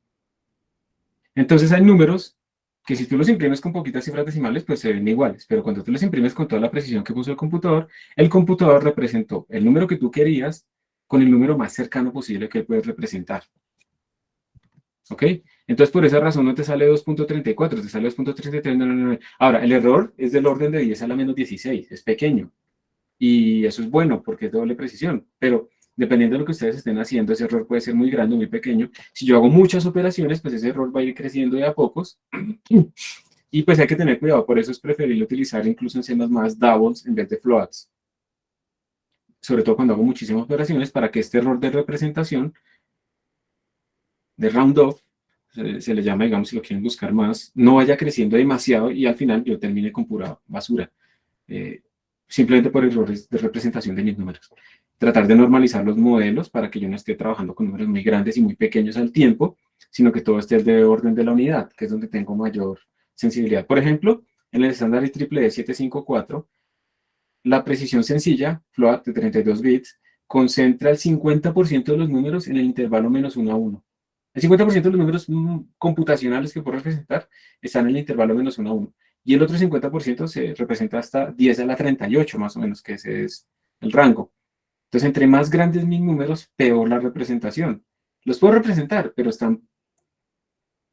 Entonces hay números que si tú los imprimes con poquitas cifras decimales, pues se ven iguales, pero cuando tú los imprimes con toda la precisión que puso el computador representó el número que tú querías con el número más cercano posible que él puede representar. ¿Ok? Entonces, por esa razón no te sale 2.34, te sale 2.33. Ahora, el error es del orden de 10 a la menos 16, es pequeño. Y eso es bueno porque es doble precisión. Pero dependiendo de lo que ustedes estén haciendo, ese error puede ser muy grande o muy pequeño. Si yo hago muchas operaciones, pues ese error va a ir creciendo de a pocos. Y pues hay que tener cuidado. Por eso es preferible utilizar incluso en cenas más doubles en vez de floats. Sobre todo cuando hago muchísimas operaciones para que este error de representación, de round off, se le llama, digamos, si lo quieren buscar más, no vaya creciendo demasiado y al final yo termine con pura basura. Simplemente por errores de representación de mis números. Tratar de normalizar los modelos para que yo no esté trabajando con números muy grandes y muy pequeños al tiempo, sino que todo esté de orden de la unidad, que es donde tengo mayor sensibilidad. Por ejemplo, en el estándar IEEE 754, la precisión sencilla, float de 32 bits, concentra el 50% de los números en el intervalo menos 1 a 1. El 50% de los números computacionales que puedo representar están en el intervalo menos 1 a 1. Y el otro 50% se representa hasta 10 a la 38, más o menos, que ese es el rango. Entonces, entre más grandes mis números, peor la representación. Los puedo representar, pero están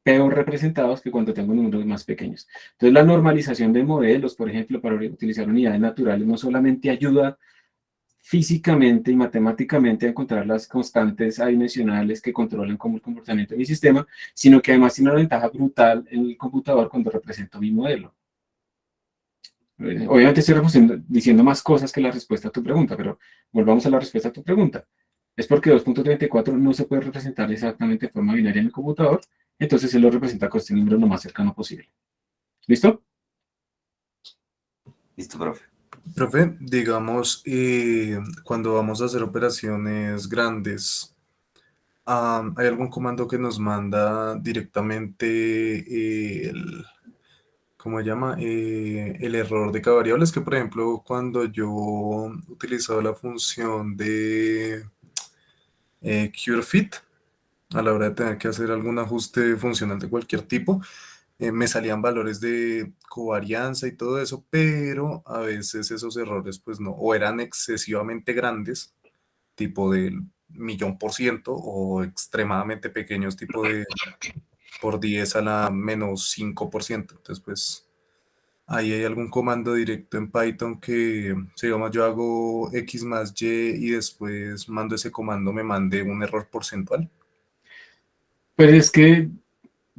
peor representados que cuando tengo números más pequeños. Entonces, la normalización de modelos, por ejemplo, para utilizar unidades naturales, no solamente ayuda físicamente y matemáticamente a encontrar las constantes adimensionales que controlan como el comportamiento de mi sistema, sino que además tiene una ventaja brutal en el computador cuando represento mi modelo. Obviamente estoy diciendo más cosas que la respuesta a tu pregunta, pero volvamos a la respuesta a tu pregunta. Es porque 2.34 no se puede representar exactamente de forma binaria en el computador, entonces se lo representa con este número lo más cercano posible. ¿Listo? Listo, profe. Profe, digamos, cuando vamos a hacer operaciones grandes, ¿hay algún comando que nos manda directamente ¿cómo se llama? El error de cada variable? Es que, por ejemplo, cuando yo utilizaba la función de curefit, a la hora de tener que hacer algún ajuste funcional de cualquier tipo, me salían valores de covarianza y todo eso, pero a veces esos errores pues no, o eran excesivamente grandes, tipo del 1.000.000%, o extremadamente pequeños, tipo de por 10 a la menos 5%. Entonces pues ahí hay algún comando directo en Python que, si digamos yo hago X más Y y después mando ese comando, me mande un error porcentual. Pues es que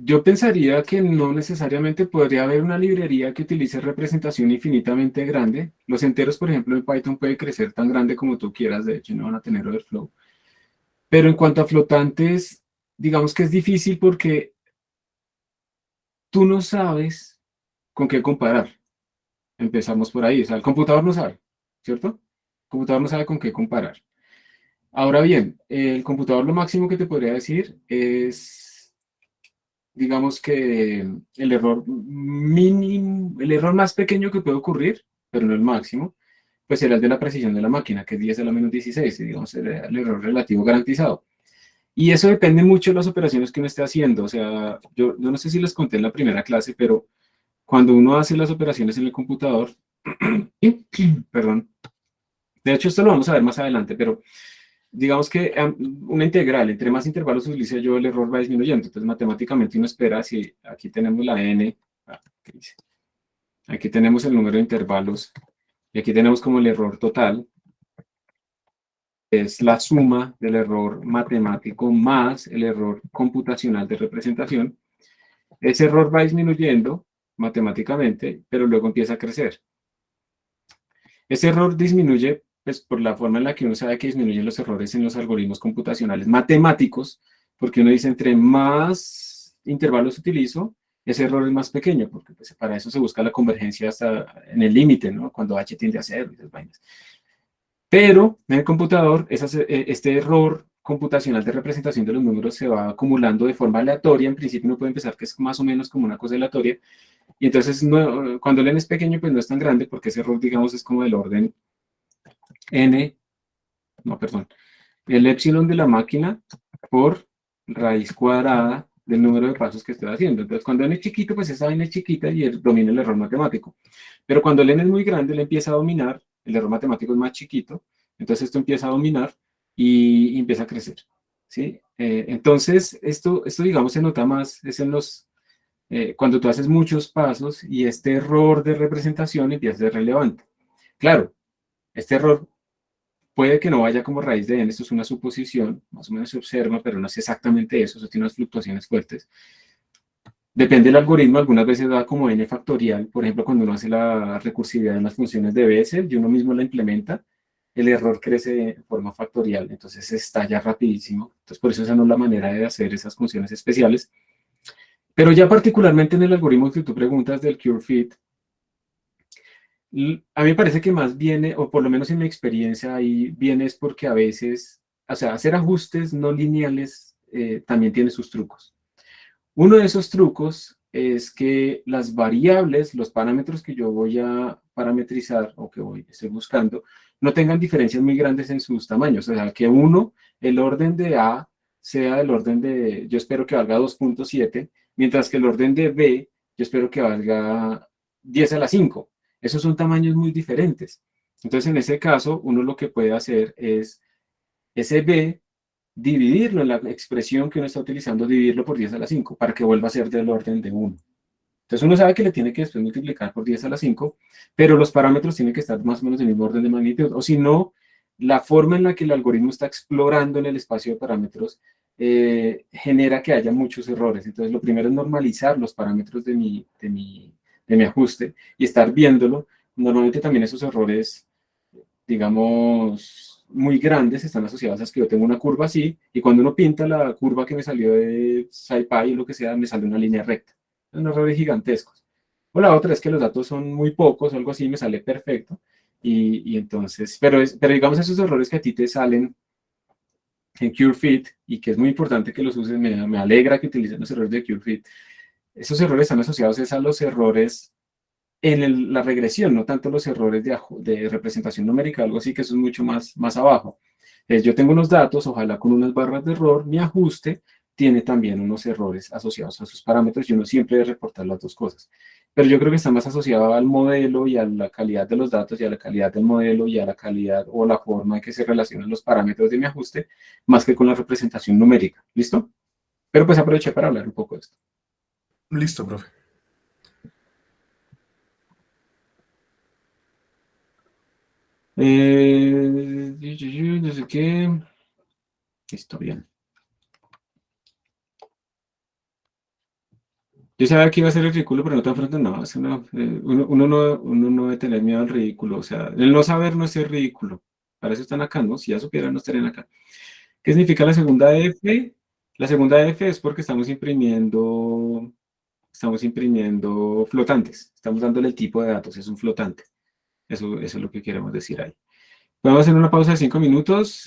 yo pensaría que no necesariamente podría haber una librería que utilice representación infinitamente grande. Los enteros, por ejemplo, en Python puede crecer tan grande como tú quieras, de hecho no van a tener overflow. Pero en cuanto a flotantes, digamos que es difícil porque tú no sabes con qué comparar. Empezamos por ahí. O sea, el computador no sabe, ¿cierto? El computador no sabe con qué comparar. Ahora bien, el computador lo máximo que te podría decir es, digamos que el error mínimo, el error más pequeño que puede ocurrir, pero no el máximo, pues será el de la precisión de la máquina, que es 10 a la menos 16, digamos, el error relativo garantizado. Y eso depende mucho de las operaciones que uno esté haciendo. O sea, yo no sé si les conté en la primera clase, pero cuando uno hace las operaciones en el computador, perdón, de hecho esto lo vamos a ver más adelante, pero digamos que una integral, entre más intervalos utilice yo, el error va disminuyendo. Entonces, matemáticamente uno espera, si aquí tenemos la n, ¿qué dice? Aquí tenemos el número de intervalos, y aquí tenemos como el error total, es la suma del error matemático más el error computacional de representación. Ese error va disminuyendo matemáticamente, pero luego empieza a crecer. Ese error disminuye pues, por la forma en la que uno sabe que disminuyen los errores en los algoritmos computacionales matemáticos, porque uno dice, entre más intervalos utilizo, ese error es más pequeño, porque pues, para eso se busca la convergencia hasta en el límite, ¿no? Cuando h tiende a 0 y esas vainas. Pero en el computador, este error computacional de representación de los números se va acumulando de forma aleatoria. En principio uno puede pensar que es más o menos como una cosa aleatoria. Y entonces, cuando el n es pequeño, pues no es tan grande, porque ese error, digamos, es como del orden n, no, perdón, el épsilon de la máquina por raíz cuadrada del número de pasos que estoy haciendo. Entonces, cuando n es chiquito, pues esa n es chiquita y domina el error matemático. Pero cuando el n es muy grande, le empieza a dominar, el error matemático es más chiquito, entonces esto empieza a dominar y empieza a crecer, ¿sí? Entonces, esto, digamos, se nota más, es en los, cuando tú haces muchos pasos y este error de representación empieza a ser relevante. Claro, este error puede que no vaya como raíz de n, esto es una suposición, más o menos se observa, pero no es exactamente eso, eso tiene unas fluctuaciones fuertes. Depende del algoritmo, algunas veces da como n factorial, por ejemplo, cuando uno hace la recursividad en las funciones de Bessel y uno mismo la implementa, el error crece de forma factorial, entonces se estalla rapidísimo. Entonces, por eso esa no es la manera de hacer esas funciones especiales. Pero ya particularmente en el algoritmo que tú preguntas del CureFit, a mí me parece que más viene, o por lo menos en mi experiencia ahí, viene es porque a veces, o sea, hacer ajustes no lineales también tiene sus trucos. Uno de esos trucos es que las variables, los parámetros que yo voy a parametrizar o que estoy buscando, no tengan diferencias muy grandes en sus tamaños. O sea, que el orden de A sea el orden de, yo espero que valga 2.7, mientras que el orden de B, yo espero que valga 10 a la 5. Esos son tamaños muy diferentes. Entonces, en ese caso, uno lo que puede hacer es ese B, dividirlo en la expresión que uno está utilizando, dividirlo por 10 a la 5, para que vuelva a ser del orden de 1. Entonces uno sabe que le tiene que después multiplicar por 10 a la 5, pero los parámetros tienen que estar más o menos del mismo orden de magnitud, o si no, la forma en la que el algoritmo está explorando en el espacio de parámetros genera que haya muchos errores. Entonces lo primero es normalizar los parámetros de mi ajuste y estar viéndolo. Normalmente también esos errores, digamos, muy grandes están asociados a que yo tengo una curva así, y cuando uno pinta la curva que me salió de SciPy o lo que sea, me sale una línea recta. Son errores gigantescos. O la otra es que los datos son muy pocos o algo así, me sale perfecto. Y entonces, pero digamos esos errores que a ti te salen en CureFit y que es muy importante que los uses, me alegra que utilicen los errores de CureFit. Esos errores están asociados a los errores en la regresión, no tanto los errores de representación numérica, algo así, que eso es mucho más abajo. Yo tengo unos datos, ojalá con unas barras de error, mi ajuste tiene también unos errores asociados a sus parámetros y uno siempre debe reportar las dos cosas. Pero yo creo que está más asociado al modelo y a la calidad de los datos y a la calidad del modelo y a la calidad o la forma en que se relacionan los parámetros de mi ajuste, más que con la representación numérica. ¿Listo? Pero pues aproveché para hablar un poco de esto. Listo, profe. No sé qué. Listo, bien. Yo sabía que iba a ser el ridículo, pero no tan pronto, no. Eso no uno no debe tener miedo al ridículo. O sea, el no saber no es ser ridículo. Para eso están acá, ¿no? Si ya supieran, no estarían acá. ¿Qué significa la segunda F? La segunda F es porque estamos imprimiendo estamos imprimiendo flotantes, estamos dándole el tipo de datos, es un flotante. Eso es lo que queremos decir ahí. Podemos hacer una pausa de 5 minutos.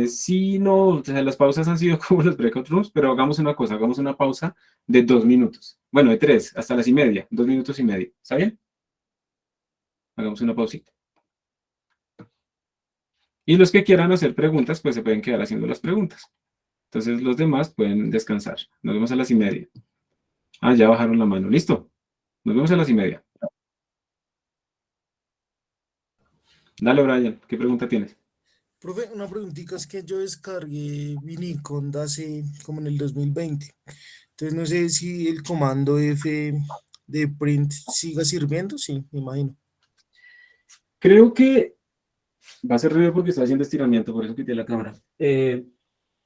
Sí, no, o sea, las pausas han sido como los breakout rooms, pero hagamos una cosa, hagamos una pausa de 2 minutos. Bueno, de 3, hasta las y media, 2 minutos y medio. ¿Está bien? Hagamos una pausita. Y los que quieran hacer preguntas, pues se pueden quedar haciendo las preguntas. Entonces los demás pueden descansar. Nos vemos a las y media. Ah, ya bajaron la mano. Listo. Nos vemos a las y media. Dale, Brian, ¿qué pregunta tienes? Profe, una preguntita es que yo descargué Viniconda hace como en el 2020. Entonces no sé si el comando F de print siga sirviendo, sí, me imagino. Creo que va a ser ruido porque estoy haciendo estiramiento, por eso quité la cámara.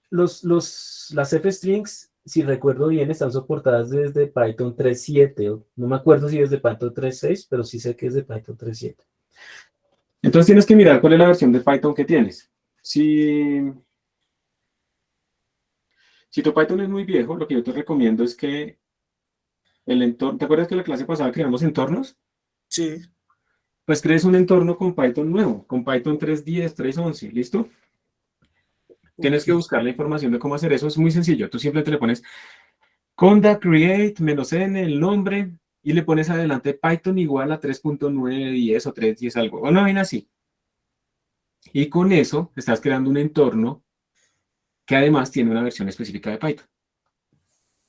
Las F-strings, si recuerdo bien, están soportadas desde Python 3.7. No me acuerdo si desde Python 3.6, pero sí sé que es de Python 3.7. Entonces tienes que mirar cuál es la versión de Python que tienes. Si tu Python es muy viejo, lo que yo te recomiendo es que el entorno, ¿te acuerdas que la clase pasada creamos entornos? Sí. Pues crees un entorno con Python nuevo, con Python 3.10, 3.11, ¿listo? Tienes que Ok. buscar la información de cómo hacer eso, es muy sencillo. Tú simplemente le pones conda create -n, el nombre, y le pones adelante Python igual a 3.910 o 3.10 algo, o no, ven así. Y con eso estás creando un entorno que además tiene una versión específica de Python.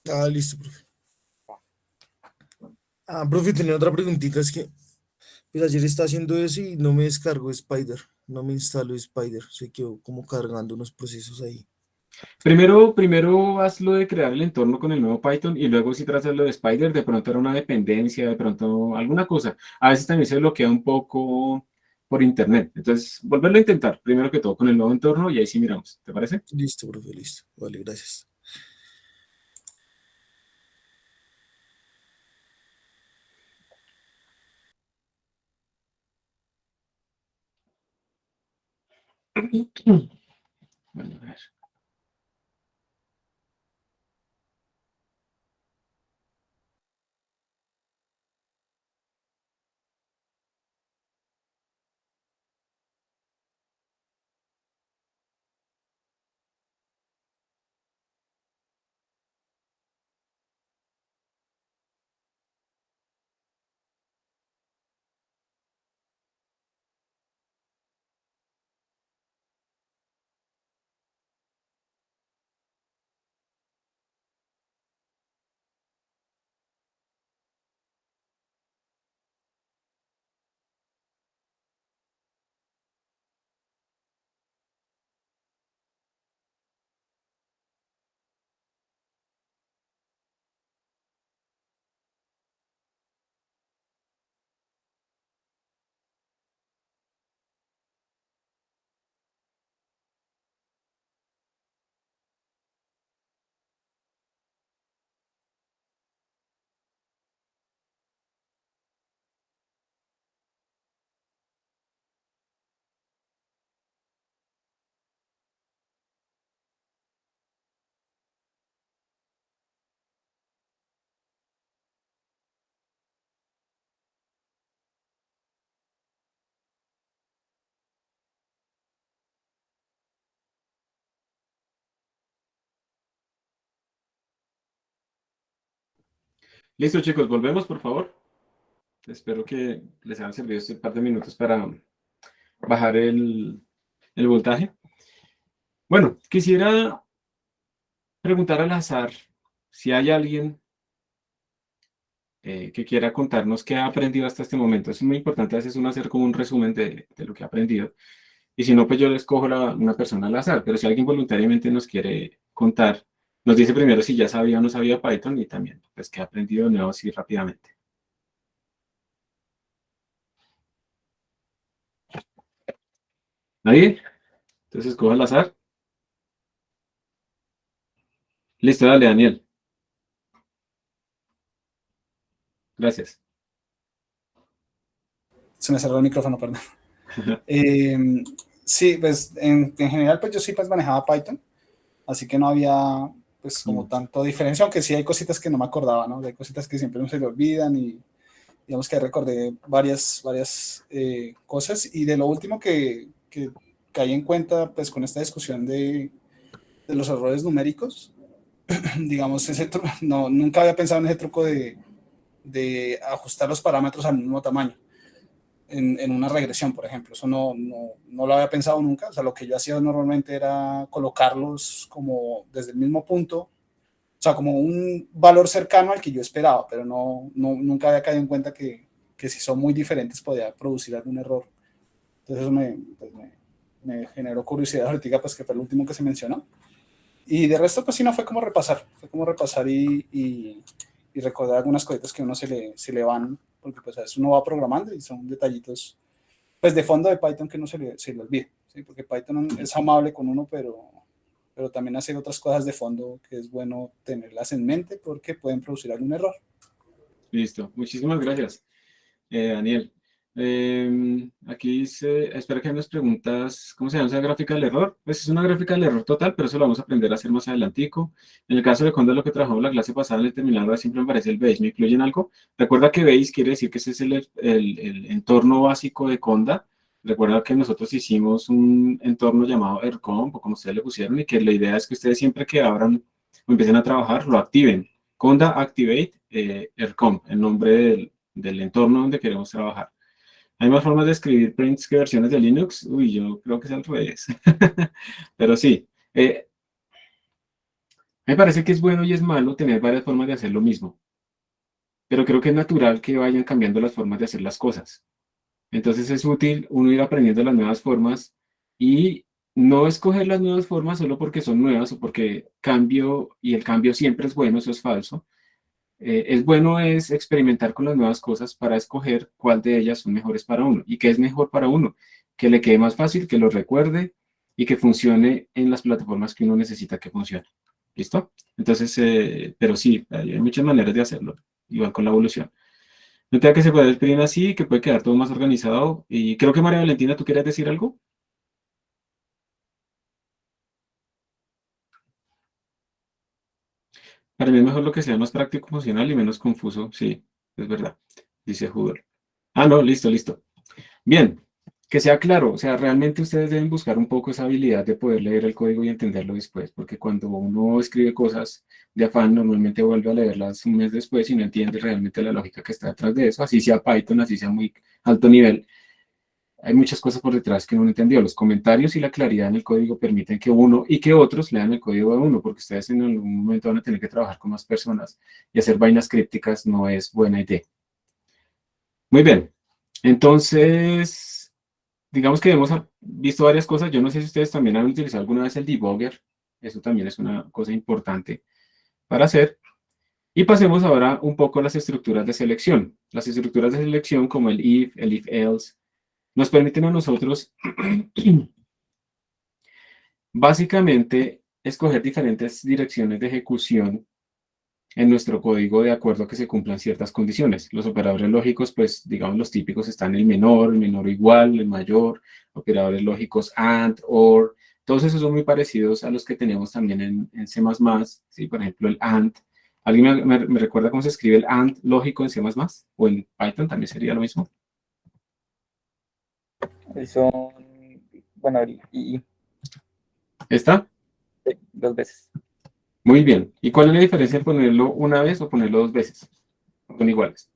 Ah, listo, profe. Ah, profe, tenía otra preguntita, es que pues ayer estaba haciendo eso y no me descargó Spider, no me instaló Spider, se quedó como cargando unos procesos ahí. Primero haz lo de crear el entorno con el nuevo Python y luego si trazas lo de Spider, de pronto era una dependencia, de pronto alguna cosa. A veces también se bloquea un poco por internet. Entonces, volverlo a intentar, primero que todo con el nuevo entorno y ahí sí miramos. ¿Te parece? Listo, profe, listo. Vale, gracias. Bueno, a ver. Listo, chicos, volvemos, por favor. Espero que les hayan servido este par de minutos para bajar el voltaje. Bueno, quisiera preguntar al azar si hay alguien que quiera contarnos qué ha aprendido hasta este momento. Es muy importante a veces uno hacer como un resumen de lo que ha aprendido. Y si no, pues yo les cojo una persona al azar. Pero si alguien voluntariamente nos quiere contar, nos dice primero si ya sabía o no sabía Python y también, pues, qué ha aprendido de nuevo así rápidamente. ¿Nadie? Entonces, cojo al azar. Listo, dale, Daniel. Gracias. Se me cerró el micrófono, perdón. Sí, pues en general, pues yo sí pues manejaba Python, así que no había pues como tanto diferencia, aunque sí hay cositas que no me acordaba, ¿no? Hay cositas que siempre no se le olvidan y digamos que recordé varias cosas. Y de lo último que caí en cuenta, pues con esta discusión de los errores numéricos, digamos, nunca había pensado en ese truco de ajustar los parámetros al mismo tamaño en una regresión, por ejemplo. Eso no lo había pensado nunca. O sea, lo que yo hacía normalmente era colocarlos como desde el mismo punto, o sea, como un valor cercano al que yo esperaba, pero nunca había caído en cuenta que si son muy diferentes podía producir algún error. Entonces eso me generó curiosidad ahorita, pues que fue el último que se mencionó. Y de resto, pues sí, no fue como repasar y recordar algunas cositas que a uno se le van, porque pues a veces uno va programando y son detallitos, pues de fondo de Python que uno se le olvida, ¿sí? Porque Python es amable con uno, pero también hace otras cosas de fondo que es bueno tenerlas en mente porque pueden producir algún error. Listo, muchísimas gracias, Daniel. Aquí dice, espero que hay unas preguntas, ¿cómo se llama esa gráfica del error? Pues es una gráfica del error total, pero eso lo vamos a aprender a hacer más adelantico. En el caso de Conda, lo que trabajamos la clase pasada en el terminal, siempre me aparece el base. ¿Me incluyen algo? Recuerda que base quiere decir que ese es el entorno básico de Conda. Recuerda que nosotros hicimos un entorno llamado ERCOM, o como ustedes le pusieron, y que la idea es que ustedes siempre que abran o empiecen a trabajar, lo activen. Conda Activate ERCOM, el nombre del entorno donde queremos trabajar. ¿Hay más formas de escribir prints que versiones de Linux? Uy, yo creo que es al revés. Pero sí, me parece que es bueno y es malo tener varias formas de hacer lo mismo. Pero creo que es natural que vayan cambiando las formas de hacer las cosas. Entonces es útil uno ir aprendiendo las nuevas formas y no escoger las nuevas formas solo porque son nuevas o porque cambio, y el cambio siempre es bueno, eso es falso. Es bueno experimentar con las nuevas cosas para escoger cuál de ellas son mejores para uno y qué es mejor para uno, que le quede más fácil, que lo recuerde y que funcione en las plataformas que uno necesita que funcione. ¿Listo? Entonces, pero sí, hay muchas maneras de hacerlo, igual con la evolución. No tenga que se puede escribir así, que puede quedar todo más organizado. Y creo que María Valentina, ¿tú quieres decir algo? Para mí es mejor lo que sea más práctico, funcional y menos confuso. Sí, es verdad, dice Hoover. Ah, no, listo, listo. Bien, que sea claro, o sea, realmente ustedes deben buscar un poco esa habilidad de poder leer el código y entenderlo después, porque cuando uno escribe cosas de afán, normalmente vuelve a leerlas un mes después y no entiende realmente la lógica que está detrás de eso, así sea Python, así sea muy alto nivel. Hay muchas cosas por detrás que uno no entendió. Los comentarios y la claridad en el código permiten que uno y que otros lean el código de uno, porque ustedes en algún momento van a tener que trabajar con más personas y hacer vainas crípticas no es buena idea. Muy bien, entonces, digamos que hemos visto varias cosas. Yo no sé si ustedes también han utilizado alguna vez el debugger. Eso también es una cosa importante para hacer. Y pasemos ahora un poco a las estructuras de selección. Las estructuras de selección como el if else, nos permiten a nosotros básicamente escoger diferentes direcciones de ejecución en nuestro código de acuerdo a que se cumplan ciertas condiciones. Los operadores lógicos, pues digamos los típicos están el menor igual, el mayor, operadores lógicos AND, OR, todos esos son muy parecidos a los que tenemos también en C++, ¿sí? Por ejemplo el AND. ¿Alguien me recuerda cómo se escribe el AND lógico en C++? ¿O en Python también sería lo mismo? Son, bueno, y ¿Está? dos veces. Muy bien. ¿Y cuál es la diferencia de ponerlo una vez o ponerlo dos veces? Son iguales.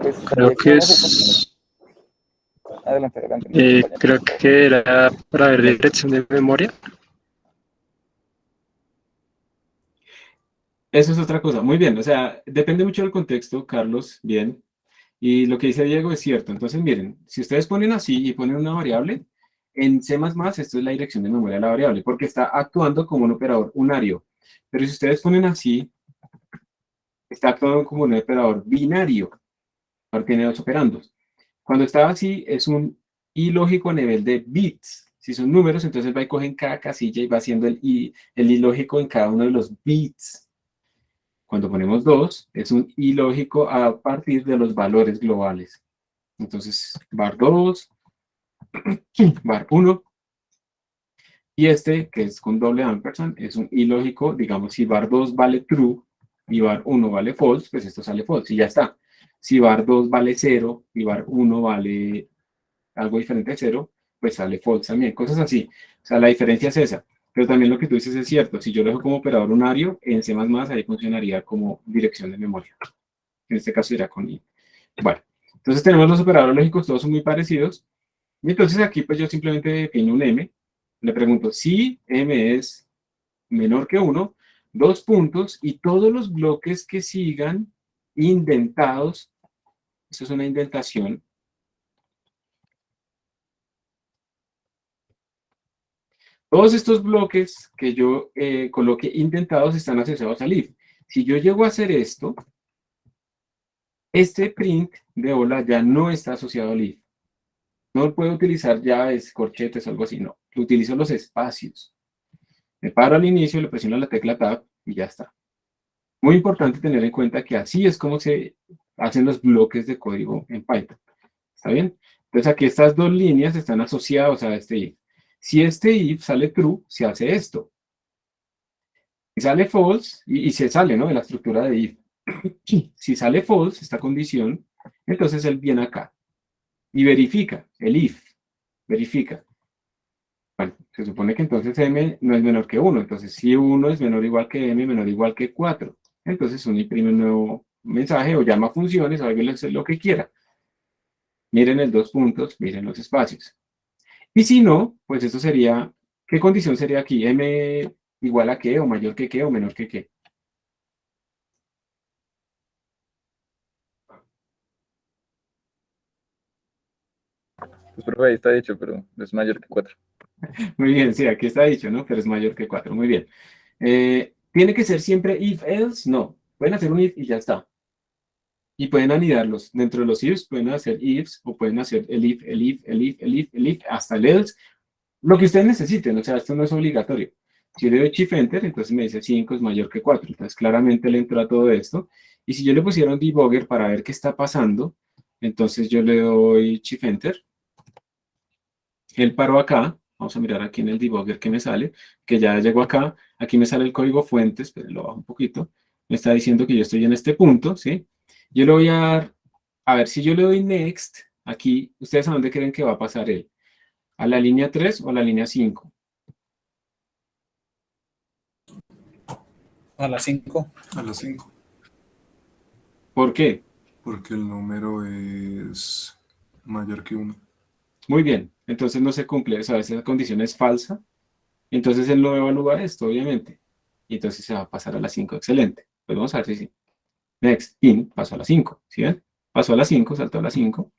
Pues, Creo que es, adelante, adelante. creo que era para ver dirección de memoria. Eso es otra cosa. Muy bien. O sea, depende mucho del contexto, Carlos. Bien. Y lo que dice Diego es cierto. Entonces, miren, si ustedes ponen así y ponen una variable, en C++ esto es la dirección de memoria de la variable, porque está actuando como un operador unario. Pero si ustedes ponen así, está actuando como un operador binario. Ahora tiene dos operandos. Cuando está así, es un i lógico a nivel de bits. Si son números, entonces va y coge en cada casilla y va haciendo el i lógico en cada uno de los bits. Cuando ponemos 2, es un i lógico a partir de los valores globales. Entonces, var 2, var 1. Y este, que es con doble ampersand, es un ilógico. Digamos, si var 2 vale true y var 1 vale false, pues esto sale false y ya está. Si var 2 vale 0 y var 1 vale algo diferente de 0, pues sale false también. Cosas así. O sea, la diferencia es esa. Pero también lo que tú dices es cierto. Si yo lo dejo como operador unario, en C++ ahí funcionaría como dirección de memoria. En este caso irá con i. Bueno, entonces tenemos los operadores lógicos, todos son muy parecidos. Y entonces aquí pues yo simplemente defino un m. Le pregunto si m es menor que 1, 2 puntos, y todos los bloques que sigan indentados, eso es una indentación, todos estos bloques que yo coloque indentados están asociados al if. Si yo llego a hacer esto, este print de hola ya no está asociado al if. No puedo utilizar llaves, corchetes o algo así, no. Utilizo los espacios. Me paro al inicio, le presiono la tecla Tab y ya está. Muy importante tener en cuenta que así es como se hacen los bloques de código en Python. ¿Está bien? Entonces aquí estas dos líneas están asociadas a este if. Si este if sale true, se hace esto. Si sale false, y se sale, ¿no?, de la estructura de if. Si sale false, esta condición, entonces él viene acá y verifica, el if, verifica. Bueno, se supone que entonces m no es menor que 1, entonces si 1 es menor o igual que m, menor o igual que 4, entonces uno imprime un nuevo mensaje o llama funciones o algo lo que quiera. Miren el 2 puntos, miren los espacios. Y si no, pues esto sería, ¿qué condición sería aquí? M igual a qué, o mayor que qué, o menor que qué. Pues profe, ahí está dicho, pero es mayor que 4. Muy bien, sí, aquí está dicho, ¿no? Pero es mayor que 4, muy bien. ¿Tiene que ser siempre if, else? No, pueden hacer un if y ya está. Y pueden anidarlos. Dentro de los ifs pueden hacer ifs, o pueden hacer el if, el if, el if, el if, el if, hasta el else. Lo que ustedes necesiten, o sea, esto no es obligatorio. Si yo le doy Shift Enter, entonces me dice 5 es mayor que 4. Entonces claramente le entró a todo esto. Y si yo le pusiera un debugger para ver qué está pasando, entonces yo le doy Shift Enter. Él paró acá. Vamos a mirar aquí en el debugger que me sale, que ya llegó acá. Aquí me sale el código fuentes, pero lo bajo un poquito. Me está diciendo que yo estoy en este punto, ¿sí? Yo le voy a dar, a ver, si yo le doy Next, aquí, ¿ustedes a dónde creen que va a pasar él? ¿A la línea 3 o a la línea 5? A las 5. A las 5. ¿Por qué? Porque el número es mayor que 1. Muy bien, entonces no se cumple, o sea, esa condición es falsa. Entonces él no evalúa esto, obviamente. Y entonces se va a pasar a la 5, excelente. Pues vamos a ver si sí. Next, in, pasó a la 5, ¿sí ven? Pasó a la 5, saltó a la 5.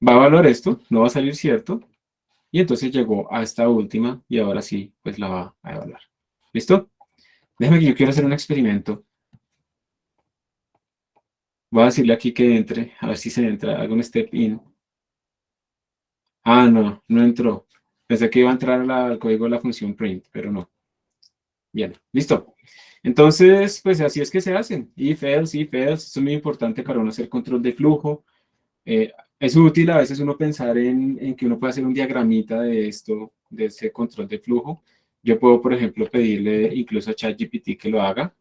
Va a evaluar esto, no va a salir cierto. Y entonces llegó a esta última y ahora sí, pues la va a evaluar. ¿Listo? Déjame que yo quiero hacer un experimento. Voy a decirle aquí que entre, a ver si se entra. Hago un step in. Ah, no, no entró. Pensé que iba a entrar al código de la función print, pero no. Bien, listo. Entonces, pues así es que se hacen. If, else, if, else. Esto es muy importante para uno hacer control de flujo. Es útil a veces uno pensar en que uno puede hacer un diagramita de esto, de ese control de flujo. Yo puedo, por ejemplo, pedirle incluso a ChatGPT que lo haga.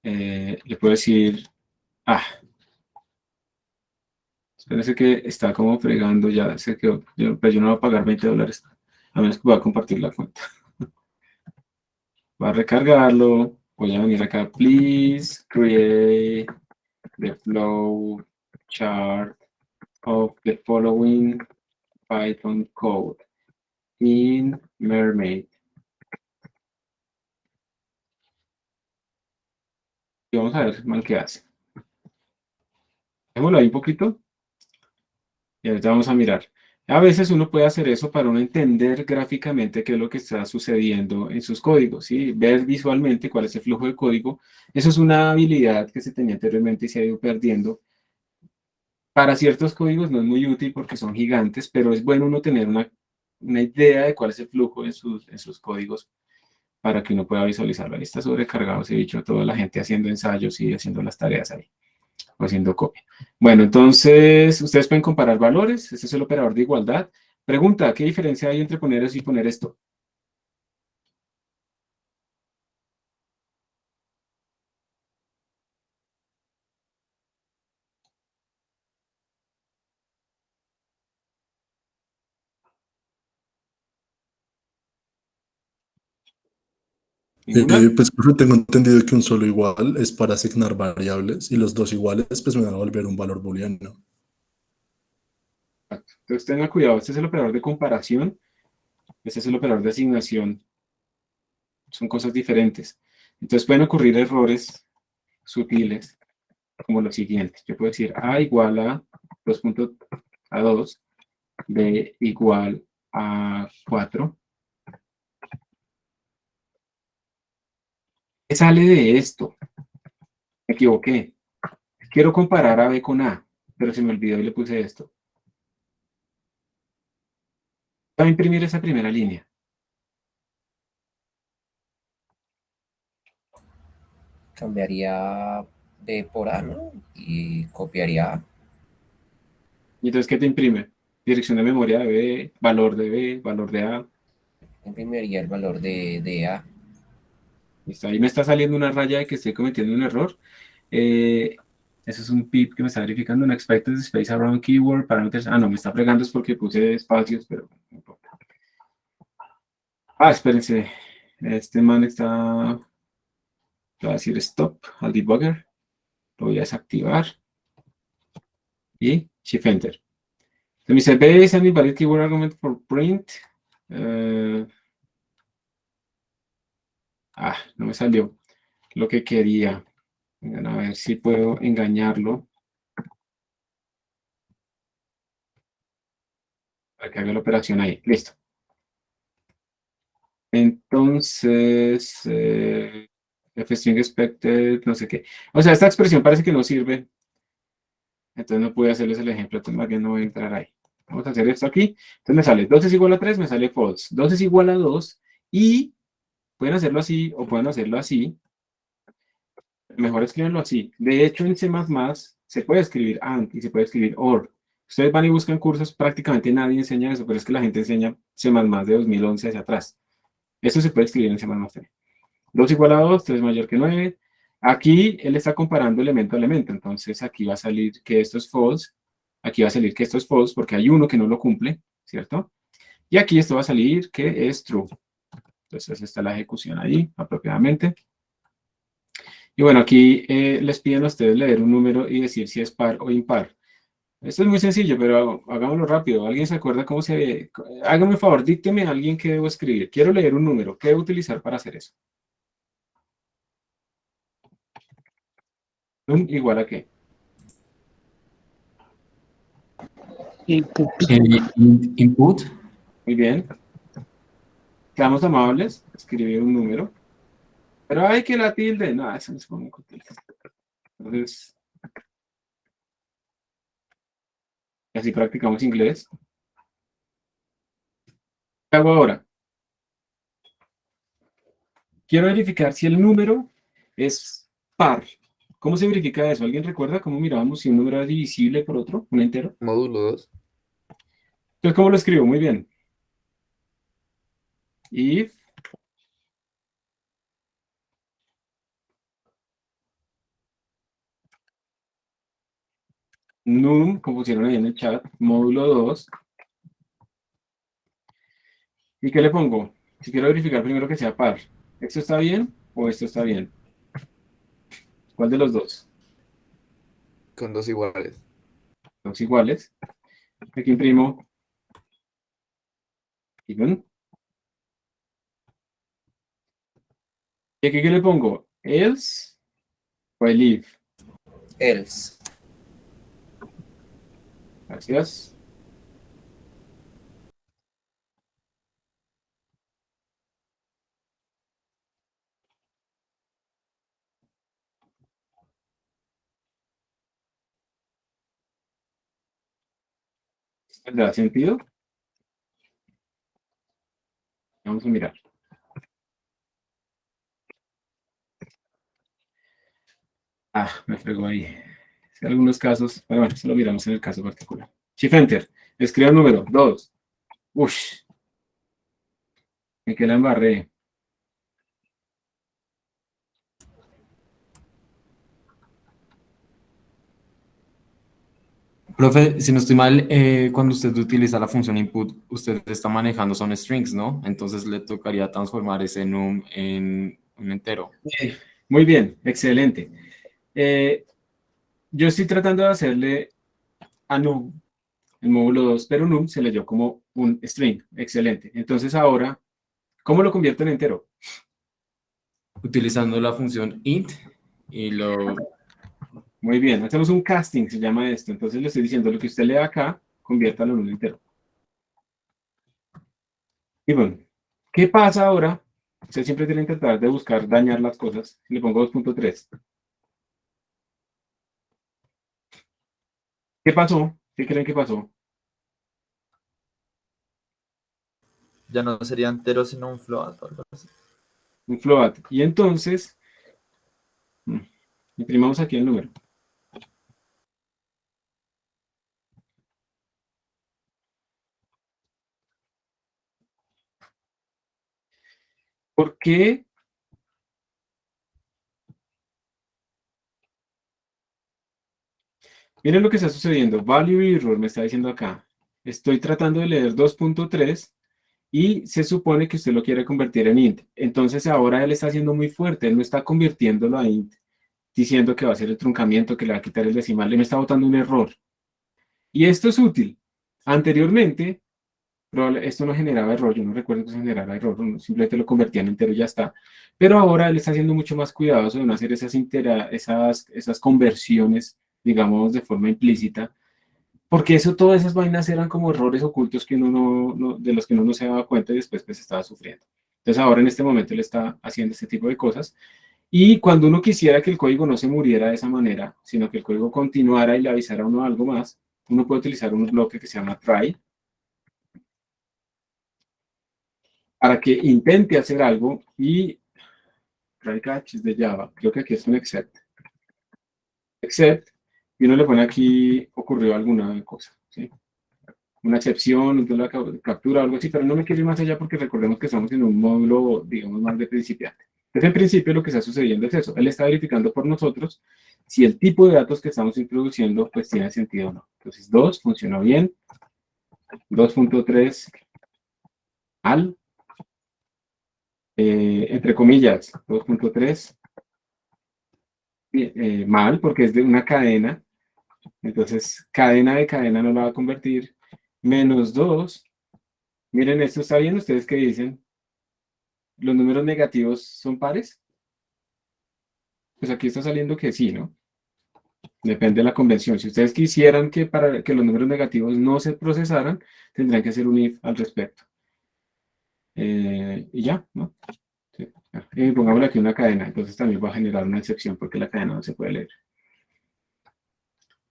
Le puedo decir, espérense que está como fregando ya, sé que pero yo no voy a pagar $20, a menos que voy a compartir la cuenta. Va a recargarlo, voy a venir acá, please create the flow chart of the following Python code in Mermaid. Y vamos a ver mal qué hace. Dejémoslo ahí un poquito. Y ahorita vamos a mirar. A veces uno puede hacer eso para uno entender gráficamente qué es lo que está sucediendo en sus códigos, ¿sí? Ver visualmente cuál es el flujo de código. Eso es una habilidad que se tenía anteriormente y se ha ido perdiendo. Para ciertos códigos no es muy útil porque son gigantes, pero es bueno uno tener una idea de cuál es el flujo en sus códigos para que uno pueda visualizarlo. Ahí está sobrecargado ese bicho, toda la gente haciendo ensayos y haciendo las tareas ahí. o haciendo copia. Bueno, entonces ustedes pueden comparar valores. Este es el operador de igualdad. Pregunta, ¿qué diferencia hay entre poner eso y poner esto? ¿Ninguna? Pues profe, tengo entendido que un solo igual es para asignar variables y los dos iguales pues me van a volver un valor booleano. Entonces tengan cuidado, este es el operador de comparación, este es el operador de asignación, son cosas diferentes. Entonces pueden ocurrir errores sutiles, como lo siguiente. Yo puedo decir A igual a 2.A2, B igual a 4. ¿Qué sale de esto? Me equivoqué. Quiero comparar a B con A, pero se me olvidó y le puse esto. Voy a imprimir esa primera línea. Cambiaría B por A, ¿no? Y copiaría A. ¿Y entonces qué te imprime? Dirección de memoria de B, valor de B, valor de A. Imprimiría el valor de A. Listo, ahí me está saliendo una raya de que estoy cometiendo un error. Eso es un pip que me está verificando. Un expected space around keyword parameters. Ah, no, me está fregando es porque puse espacios, pero no importa. Ah, espérense. Este man está... Le voy a decir stop al debugger. Lo voy a desactivar. Y Shift Enter. Entonces me dice B is an invalid keyword argument for print. No me salió lo que quería. Vengan a ver si puedo engañarlo para que haga la operación ahí. Listo. Entonces, fstring expected, no sé qué. O sea, esta expresión parece que no sirve. Entonces no pude hacerles el ejemplo, entonces más bien no voy a entrar ahí. Vamos a hacer esto aquí. Entonces me sale 2 es igual a 3, me sale false. 2 es igual a 2 y pueden hacerlo así o pueden hacerlo así. Mejor escríbanlo así. De hecho, en C++ se puede escribir AND y se puede escribir OR. Ustedes van y buscan cursos, prácticamente nadie enseña eso, pero es que la gente enseña C++ de 2011 hacia atrás. Eso se puede escribir en C++ también. 2 igual a 2, 3 mayor que 9. Aquí él está comparando elemento a elemento, entonces aquí va a salir que esto es false, aquí va a salir que esto es false porque hay uno que no lo cumple, ¿cierto? Y aquí esto va a salir que es true. Entonces está la ejecución ahí, apropiadamente. Y bueno, aquí les piden a ustedes leer un número y decir si es par o impar. Esto es muy sencillo, pero hagámoslo rápido. ¿Alguien se acuerda cómo se ve? Hágame un favor, dícteme a alguien que debo escribir. Quiero leer un número. ¿Qué debo utilizar para hacer eso? ¿Num igual a qué? Input. Muy bien. Seamos amables. Escribir un número. Pero hay que la tilde. No, eso no se pone con tilde. Entonces, así practicamos inglés. ¿Qué hago ahora? Quiero verificar si el número es par. ¿Cómo se verifica eso? ¿Alguien recuerda cómo mirábamos si un número es divisible por otro, un entero? Módulo 2. Entonces, ¿cómo lo escribo? Muy bien. If num, como pusieron ahí en el chat, módulo 2. ¿Y qué le pongo? Si quiero verificar primero que sea par. ¿Esto está bien o esto está bien? ¿Cuál de los dos? Con dos iguales. Dos iguales. Aquí imprimo even. ¿Y aquí qué le pongo? Else o el if. Else. Gracias. ¿Tendrá sentido? Vamos a mirar. Me fregó ahí. En algunos casos, pero bueno, eso lo miramos en el caso particular. Shift Enter, escriba el número 2. Ush, me queda la embarré. Profe, si no estoy mal, cuando usted utiliza la función input, usted está manejando son strings, ¿no? Entonces le tocaría transformar ese num en un entero. Muy bien, excelente. Yo estoy tratando de hacerle a num el módulo 2, pero num se leyó como un string. Excelente. Entonces ahora, ¿cómo lo convierto en entero? Utilizando la función int y lo... Muy bien, hacemos un casting, se llama esto. Entonces le estoy diciendo lo que usted lea acá, conviértalo en un entero. Y bueno, ¿qué pasa ahora? Usted siempre tiene que tratar de buscar dañar las cosas. Le pongo 2.3. ¿Qué pasó? ¿Qué creen que pasó? Ya no sería entero, sino un float o algo así. Un float. Y entonces, imprimamos aquí el número. ¿Por qué? Miren lo que está sucediendo. Value error me está diciendo acá. Estoy tratando de leer 2.3 y se supone que usted lo quiere convertir en int. Entonces ahora él está siendo muy fuerte. Él no está convirtiéndolo a int, diciendo que va a hacer el truncamiento, que le va a quitar el decimal. Él me está botando un error. Y esto es útil. Anteriormente, esto no generaba error. Yo no recuerdo que se generara error. Simplemente lo convertía en entero y ya está. Pero ahora él está siendo mucho más cuidadoso de no hacer esas conversiones, digamos, de forma implícita, porque todas esas vainas eran como errores ocultos que uno de los que uno no se daba cuenta y después pues estaba sufriendo. Entonces ahora en este momento él está haciendo este tipo de cosas, y cuando uno quisiera que el código no se muriera de esa manera, sino que el código continuara y le avisara a uno algo más, uno puede utilizar un bloque que se llama try, para que intente hacer algo, y try catch es de Java, creo que aquí es un except, y uno le pone aquí, ocurrió alguna cosa, ¿sí? Una excepción, una captura o algo así, pero no me quiero ir más allá porque recordemos que estamos en un módulo, digamos, más de principiante. Entonces, en principio, lo que está sucediendo es eso. Él está verificando por nosotros si el tipo de datos que estamos introduciendo, pues, tiene sentido o no. Entonces, 2 funcionó bien. 2.3 al, entre comillas, 2.3 mal, porque es de una cadena. Entonces, cadena de cadena no la va a convertir. Menos 2. Miren, esto está bien. ¿Ustedes qué dicen? ¿Los números negativos son pares? Pues aquí está saliendo que sí, ¿no? Depende de la convención. Si ustedes quisieran que para que los números negativos no se procesaran, tendrían que hacer un if al respecto. Y ya, ¿no? Sí. Y pongámosle aquí una cadena. Entonces también va a generar una excepción porque la cadena no se puede leer.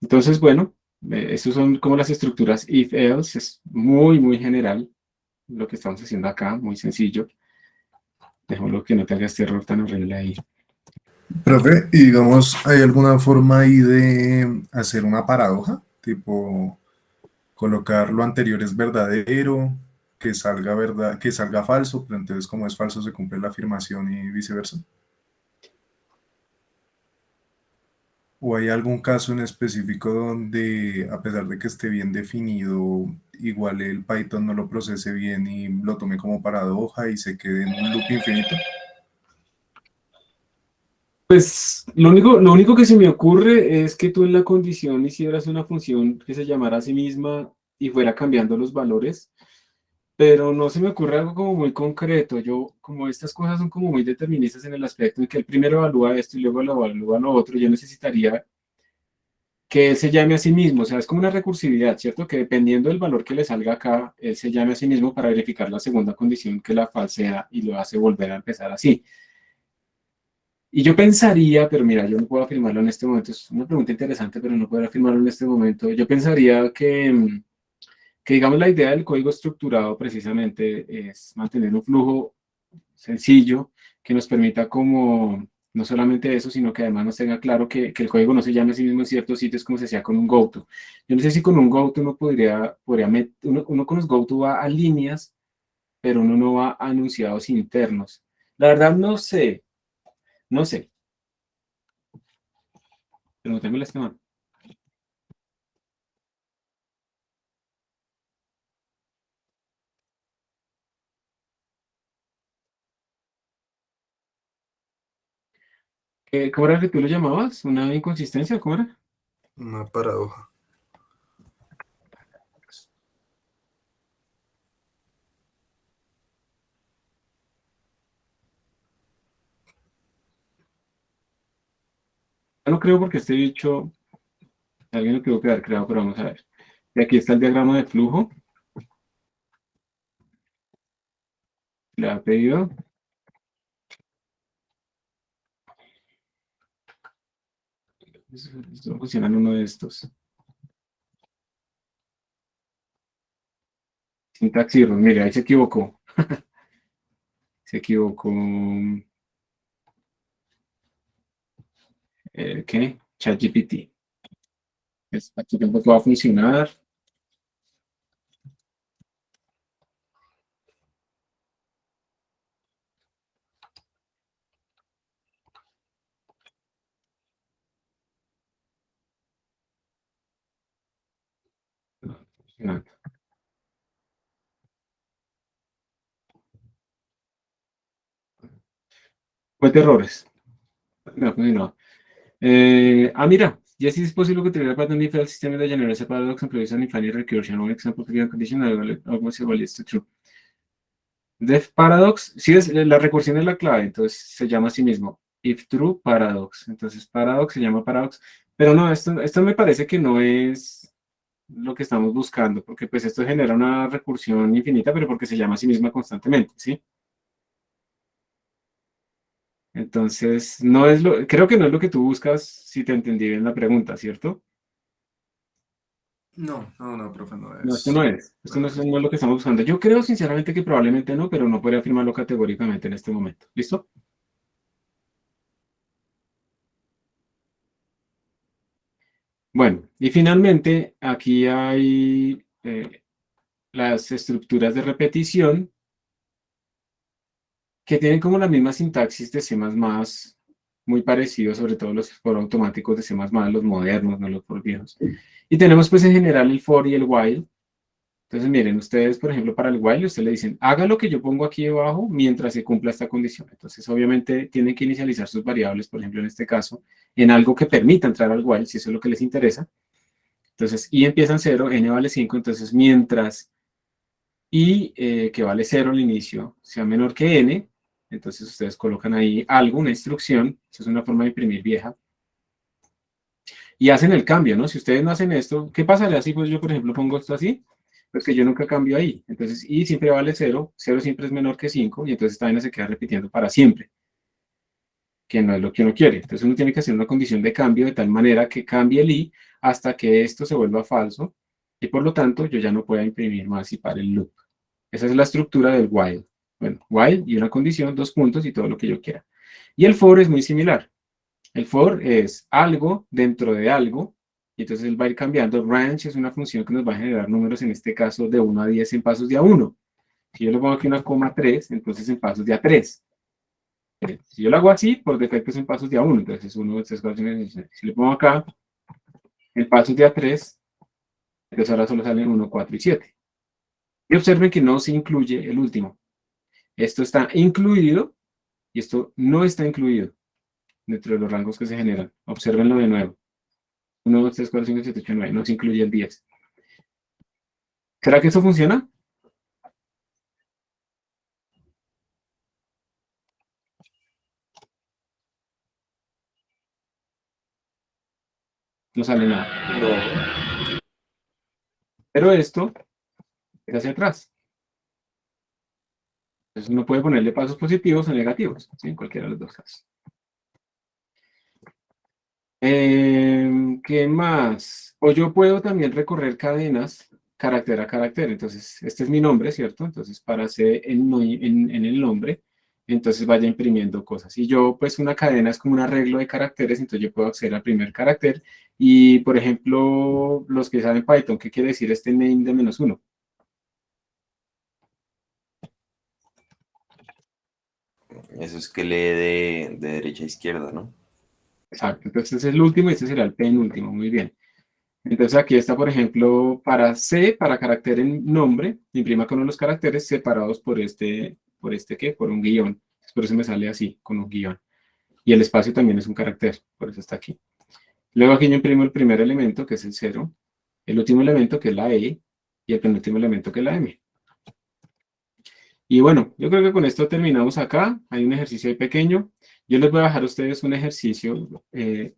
Entonces, bueno, estos son como las estructuras if-else. Es muy, muy general lo que estamos haciendo acá, muy sencillo. Dejémoslo que no tenga este error tan horrible ahí. Profe, y digamos, ¿hay alguna forma ahí de hacer una paradoja? Tipo, colocar lo anterior es verdadero, que salga verdad, que salga falso, pero entonces como es falso se cumple la afirmación y viceversa. ¿O hay algún caso en específico donde, a pesar de que esté bien definido, igual el Python no lo procese bien y lo tome como paradoja y se quede en un loop infinito? Pues lo único que se me ocurre es que tú en la condición hicieras una función que se llamara a sí misma y fuera cambiando los valores, pero no se me ocurre algo como muy concreto. Como estas cosas son como muy deterministas en el aspecto de que él primero evalúa esto y luego evalúa lo otro, yo necesitaría que él se llame a sí mismo. O sea, es como una recursividad, ¿cierto? Que dependiendo del valor que le salga acá, él se llame a sí mismo para verificar la segunda condición que la falsea y lo hace volver a empezar así. Y yo pensaría, pero mira, yo no puedo afirmarlo en este momento, es una pregunta interesante, pero no puedo afirmarlo en este momento. Yo pensaría que digamos, la idea del código estructurado precisamente es mantener un flujo sencillo que nos permita como No solamente eso, sino que además nos tenga claro que el código no se llame a sí mismo en ciertos sitios como se hacía con un goto. Yo no sé si con un goto uno podría meter, uno con los goto va a líneas, pero uno no va a enunciados internos. La verdad no sé, no sé. Pregúntame el esquema. ¿Cómo era que tú lo llamabas? ¿Una inconsistencia? ¿Cómo era? Una paradoja. Yo no creo porque este dicho, alguien lo tuvo que haber creado, pero vamos a ver. Y aquí está el diagrama de flujo. Le ha pedido. Esto funciona en uno de estos. Syntax error, mire, ahí se equivocó. Se equivocó. ¿Qué? ChatGPT. Aquí tampoco va a funcionar. No. Comete errores. No, no. Mira, ya sí es posible que tuviera pattern if el sistema de generate paradox and produce an infinite recursion. Un example to be unconditional, almost equals to true. Def paradox, sí es la recursión es la clave, entonces se llama a sí mismo. If true paradox. Entonces paradox se llama paradox. Pero no, esto me parece que no es lo que estamos buscando, porque pues esto genera una recursión infinita, pero porque se llama a sí misma constantemente, ¿sí? Entonces, creo que no es lo que tú buscas, si te entendí bien la pregunta, ¿cierto? No, profe, no es. No, esto no es. Esto no es lo que estamos buscando. Yo creo sinceramente que probablemente no, pero no podría afirmarlo categóricamente en este momento. ¿Listo? Bueno, y finalmente aquí hay las estructuras de repetición que tienen como la misma sintaxis de C++, muy parecido, sobre todo los for automáticos de C++, los modernos, no los for viejos. Y tenemos pues en general el for y el while. Entonces miren, ustedes por ejemplo para el while, ustedes le dicen, haga lo que yo pongo aquí debajo mientras se cumpla esta condición. Entonces obviamente tienen que inicializar sus variables, por ejemplo en este caso, en algo que permita entrar al while, si eso es lo que les interesa. Entonces i empieza en 0, n vale 5, entonces mientras i, que vale 0 al inicio, sea menor que n, entonces ustedes colocan ahí algo, una instrucción, eso es una forma de imprimir vieja, y hacen el cambio, ¿no? Si ustedes no hacen esto, ¿qué pasaría si pues yo, por ejemplo, pongo esto así? Pues que yo nunca cambio ahí. Entonces, i siempre vale 0, 0 siempre es menor que 5, y entonces esta vaina se queda repitiendo para siempre, que no es lo que uno quiere. Entonces uno tiene que hacer una condición de cambio de tal manera que cambie el i hasta que esto se vuelva falso, y por lo tanto yo ya no pueda imprimir más y para el loop. Esa es la estructura del while. Bueno, while y una condición, 2 puntos y todo lo que yo quiera. Y el for es muy similar. El for es algo dentro de algo, y entonces él va a ir cambiando. Range es una función que nos va a generar números, en este caso de 1 a 10 en pasos de A1. Si yo le pongo aquí una coma 3, entonces en pasos de A3. Si yo lo hago así, por defecto es en pasos de A1, entonces es 1, 2, 3, 4, 5, 6. Si le pongo acá, en pasos de A3, entonces ahora solo salen 1, 4 y 7. Y observen que no se incluye el último. Esto está incluido y esto no está incluido dentro de los rangos que se generan. Obsérvenlo de nuevo. 1, 2, 3, 4, 5, 7, 8, 9. No se incluye el 10. ¿Será que eso funciona? No sale nada. No. Pero esto es hacia atrás. Entonces uno puede ponerle pasos positivos o negativos, ¿sí? En cualquiera de los dos casos. ¿Qué más? O yo puedo también recorrer cadenas carácter a carácter. Entonces, este es mi nombre, ¿cierto? Entonces, para hacer en el nombre, entonces vaya imprimiendo cosas. Y yo, pues una cadena es como un arreglo de caracteres, entonces yo puedo acceder al primer carácter. Y, por ejemplo, los que saben Python, ¿qué quiere decir este name de -1? Eso es que lee de derecha a izquierda, ¿no? Exacto, entonces este es el último y este será el penúltimo, muy bien. Entonces aquí está, por ejemplo, para C, para carácter en nombre, imprima con los caracteres separados por ¿qué? Por un guión. Por eso me sale así, con un guión. Y el espacio también es un carácter, por eso está aquí. Luego aquí yo imprimo el primer elemento, que es el 0, el último elemento, que es la E, y el penúltimo elemento, que es la M. Y bueno, yo creo que con esto terminamos acá. Hay un ejercicio ahí pequeño. Yo les voy a dejar a ustedes un ejercicio.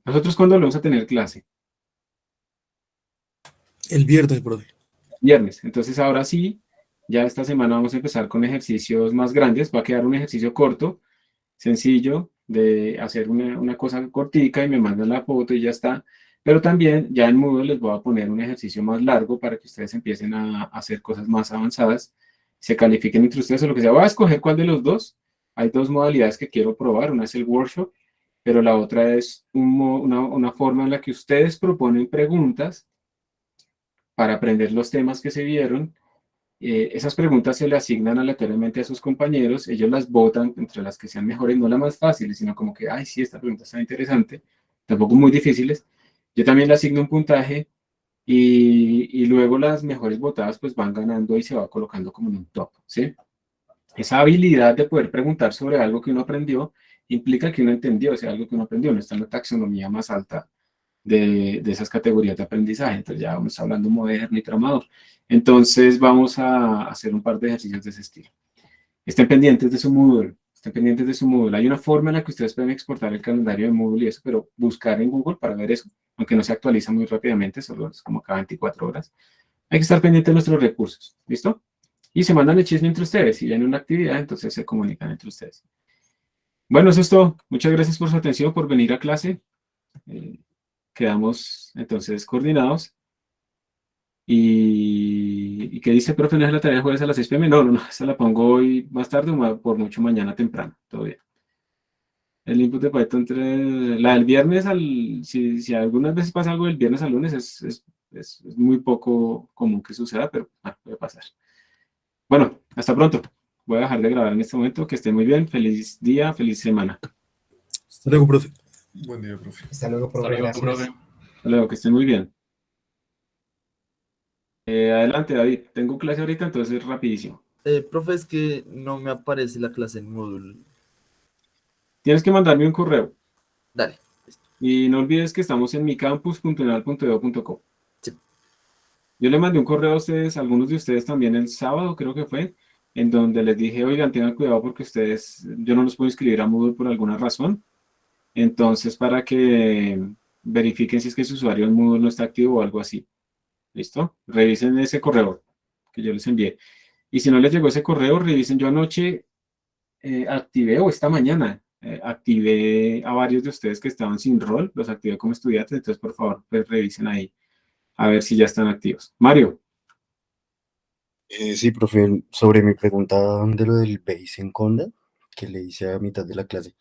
¿Nosotros cuándo vamos a tener clase? El viernes, profe. Viernes. Entonces ahora sí, ya esta semana vamos a empezar con ejercicios más grandes. Va a quedar un ejercicio corto, sencillo, de hacer una cosa cortica y me mandan la foto y ya está. Pero también ya en Moodle les voy a poner un ejercicio más largo para que ustedes empiecen a hacer cosas más avanzadas, se califiquen entre ustedes o lo que sea. Voy a escoger cuál de los dos. Hay dos modalidades que quiero probar. Una es el workshop, pero la otra es una forma en la que ustedes proponen preguntas para aprender los temas que se vieron. Esas preguntas se le asignan aleatoriamente a sus compañeros, ellos las votan entre las que sean mejores, no las más fáciles, sino como que, ay, sí, esta pregunta está interesante, tampoco muy difíciles. Yo también le asigno un puntaje y luego las mejores votadas pues van ganando y se va colocando como en un top, ¿sí? Esa habilidad de poder preguntar sobre algo que uno aprendió implica que uno entendió, o sea, algo que uno aprendió, no está en la taxonomía más alta de esas categorías de aprendizaje. Entonces ya vamos hablando moderno y tramador. Entonces vamos a hacer un par de ejercicios de ese estilo. Estén pendientes de su Moodle. Estén pendientes de su Moodle. Hay una forma en la que ustedes pueden exportar el calendario de Moodle y eso, pero buscar en Google para ver eso, aunque no se actualiza muy rápidamente, solo es como cada 24 horas. Hay que estar pendientes de nuestros recursos. ¿Listo? Y se mandan el chisme entre ustedes. Si ya en una actividad, entonces se comunican entre ustedes. Bueno, eso es todo. Muchas gracias por su atención, por venir a clase. Quedamos entonces coordinados. ¿Y qué dice, profe? ¿No es la tarea de jueves a las 6 p.m.? No, esa la pongo hoy más tarde o por mucho mañana temprano. Todo bien. El input de Python 3, la del viernes, si algunas veces pasa algo del viernes al lunes, es muy poco común que suceda, pero puede pasar. Bueno, hasta pronto. Voy a dejar de grabar en este momento. Que estén muy bien. Feliz día, feliz semana. Hasta luego, profe. Buen día, profe. Hasta luego, profe. Hasta luego, Gracias. profe. Hasta luego, que estén muy bien. Adelante, David. Tengo clase ahorita, entonces rapidísimo. Profe, es que no me aparece la clase en Moodle. Tienes que mandarme un correo. Dale. Y no olvides que estamos en micampus.enal.edu.co. Sí. Yo le mandé un correo a ustedes, algunos de ustedes también el sábado, creo que fue, en donde les dije, oigan, tengan cuidado porque yo no los puedo inscribir a Moodle por alguna razón. Entonces, para que verifiquen si es que su usuario en Moodle no está activo o algo así. ¿Listo? Revisen ese correo que yo les envié. Y si no les llegó ese correo, revisen. Yo anoche activé, o esta mañana, activé a varios de ustedes que estaban sin rol, los activé como estudiantes, entonces por favor, pues revisen ahí, a ver si ya están activos. Mario. Sí, profe, sobre mi pregunta de lo del base en Conda, que le hice a mitad de la clase,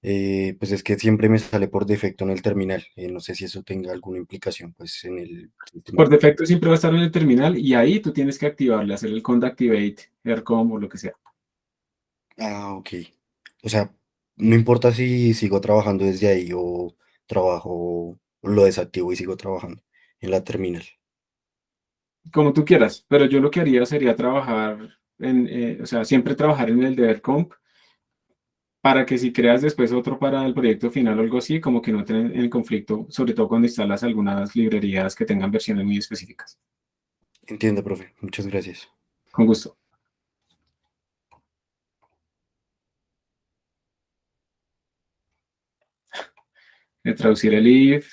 pues es que siempre me sale por defecto en el terminal. No sé si eso tenga alguna implicación, pues, en el sistema. Por defecto siempre va a estar en el terminal y ahí tú tienes que activarle, hacer el conda activate, ERCOM o lo que sea. Ah, ok. O sea, no importa si sigo trabajando desde ahí o trabajo, lo desactivo y sigo trabajando en la terminal. Como tú quieras, pero yo lo que haría sería trabajar o sea, siempre trabajar en el de ERCOM para que si creas después otro para el proyecto final o algo así, como que no estén en conflicto, sobre todo cuando instalas algunas librerías que tengan versiones muy específicas. Entiendo, profe. Muchas gracias. Con gusto. Traducir el if.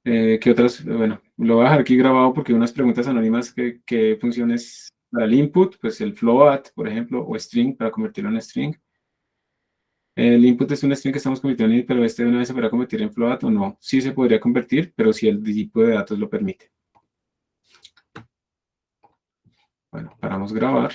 ¿Qué otras? Bueno, lo voy a dejar aquí grabado porque hay unas preguntas anónimas que funciones para el input, pues el float, por ejemplo, o string para convertirlo en string. El input es un string que estamos convirtiendo en, pero de una vez se podrá convertir en float o no. Sí se podría convertir, pero si el tipo de datos lo permite. Bueno, paramos grabar.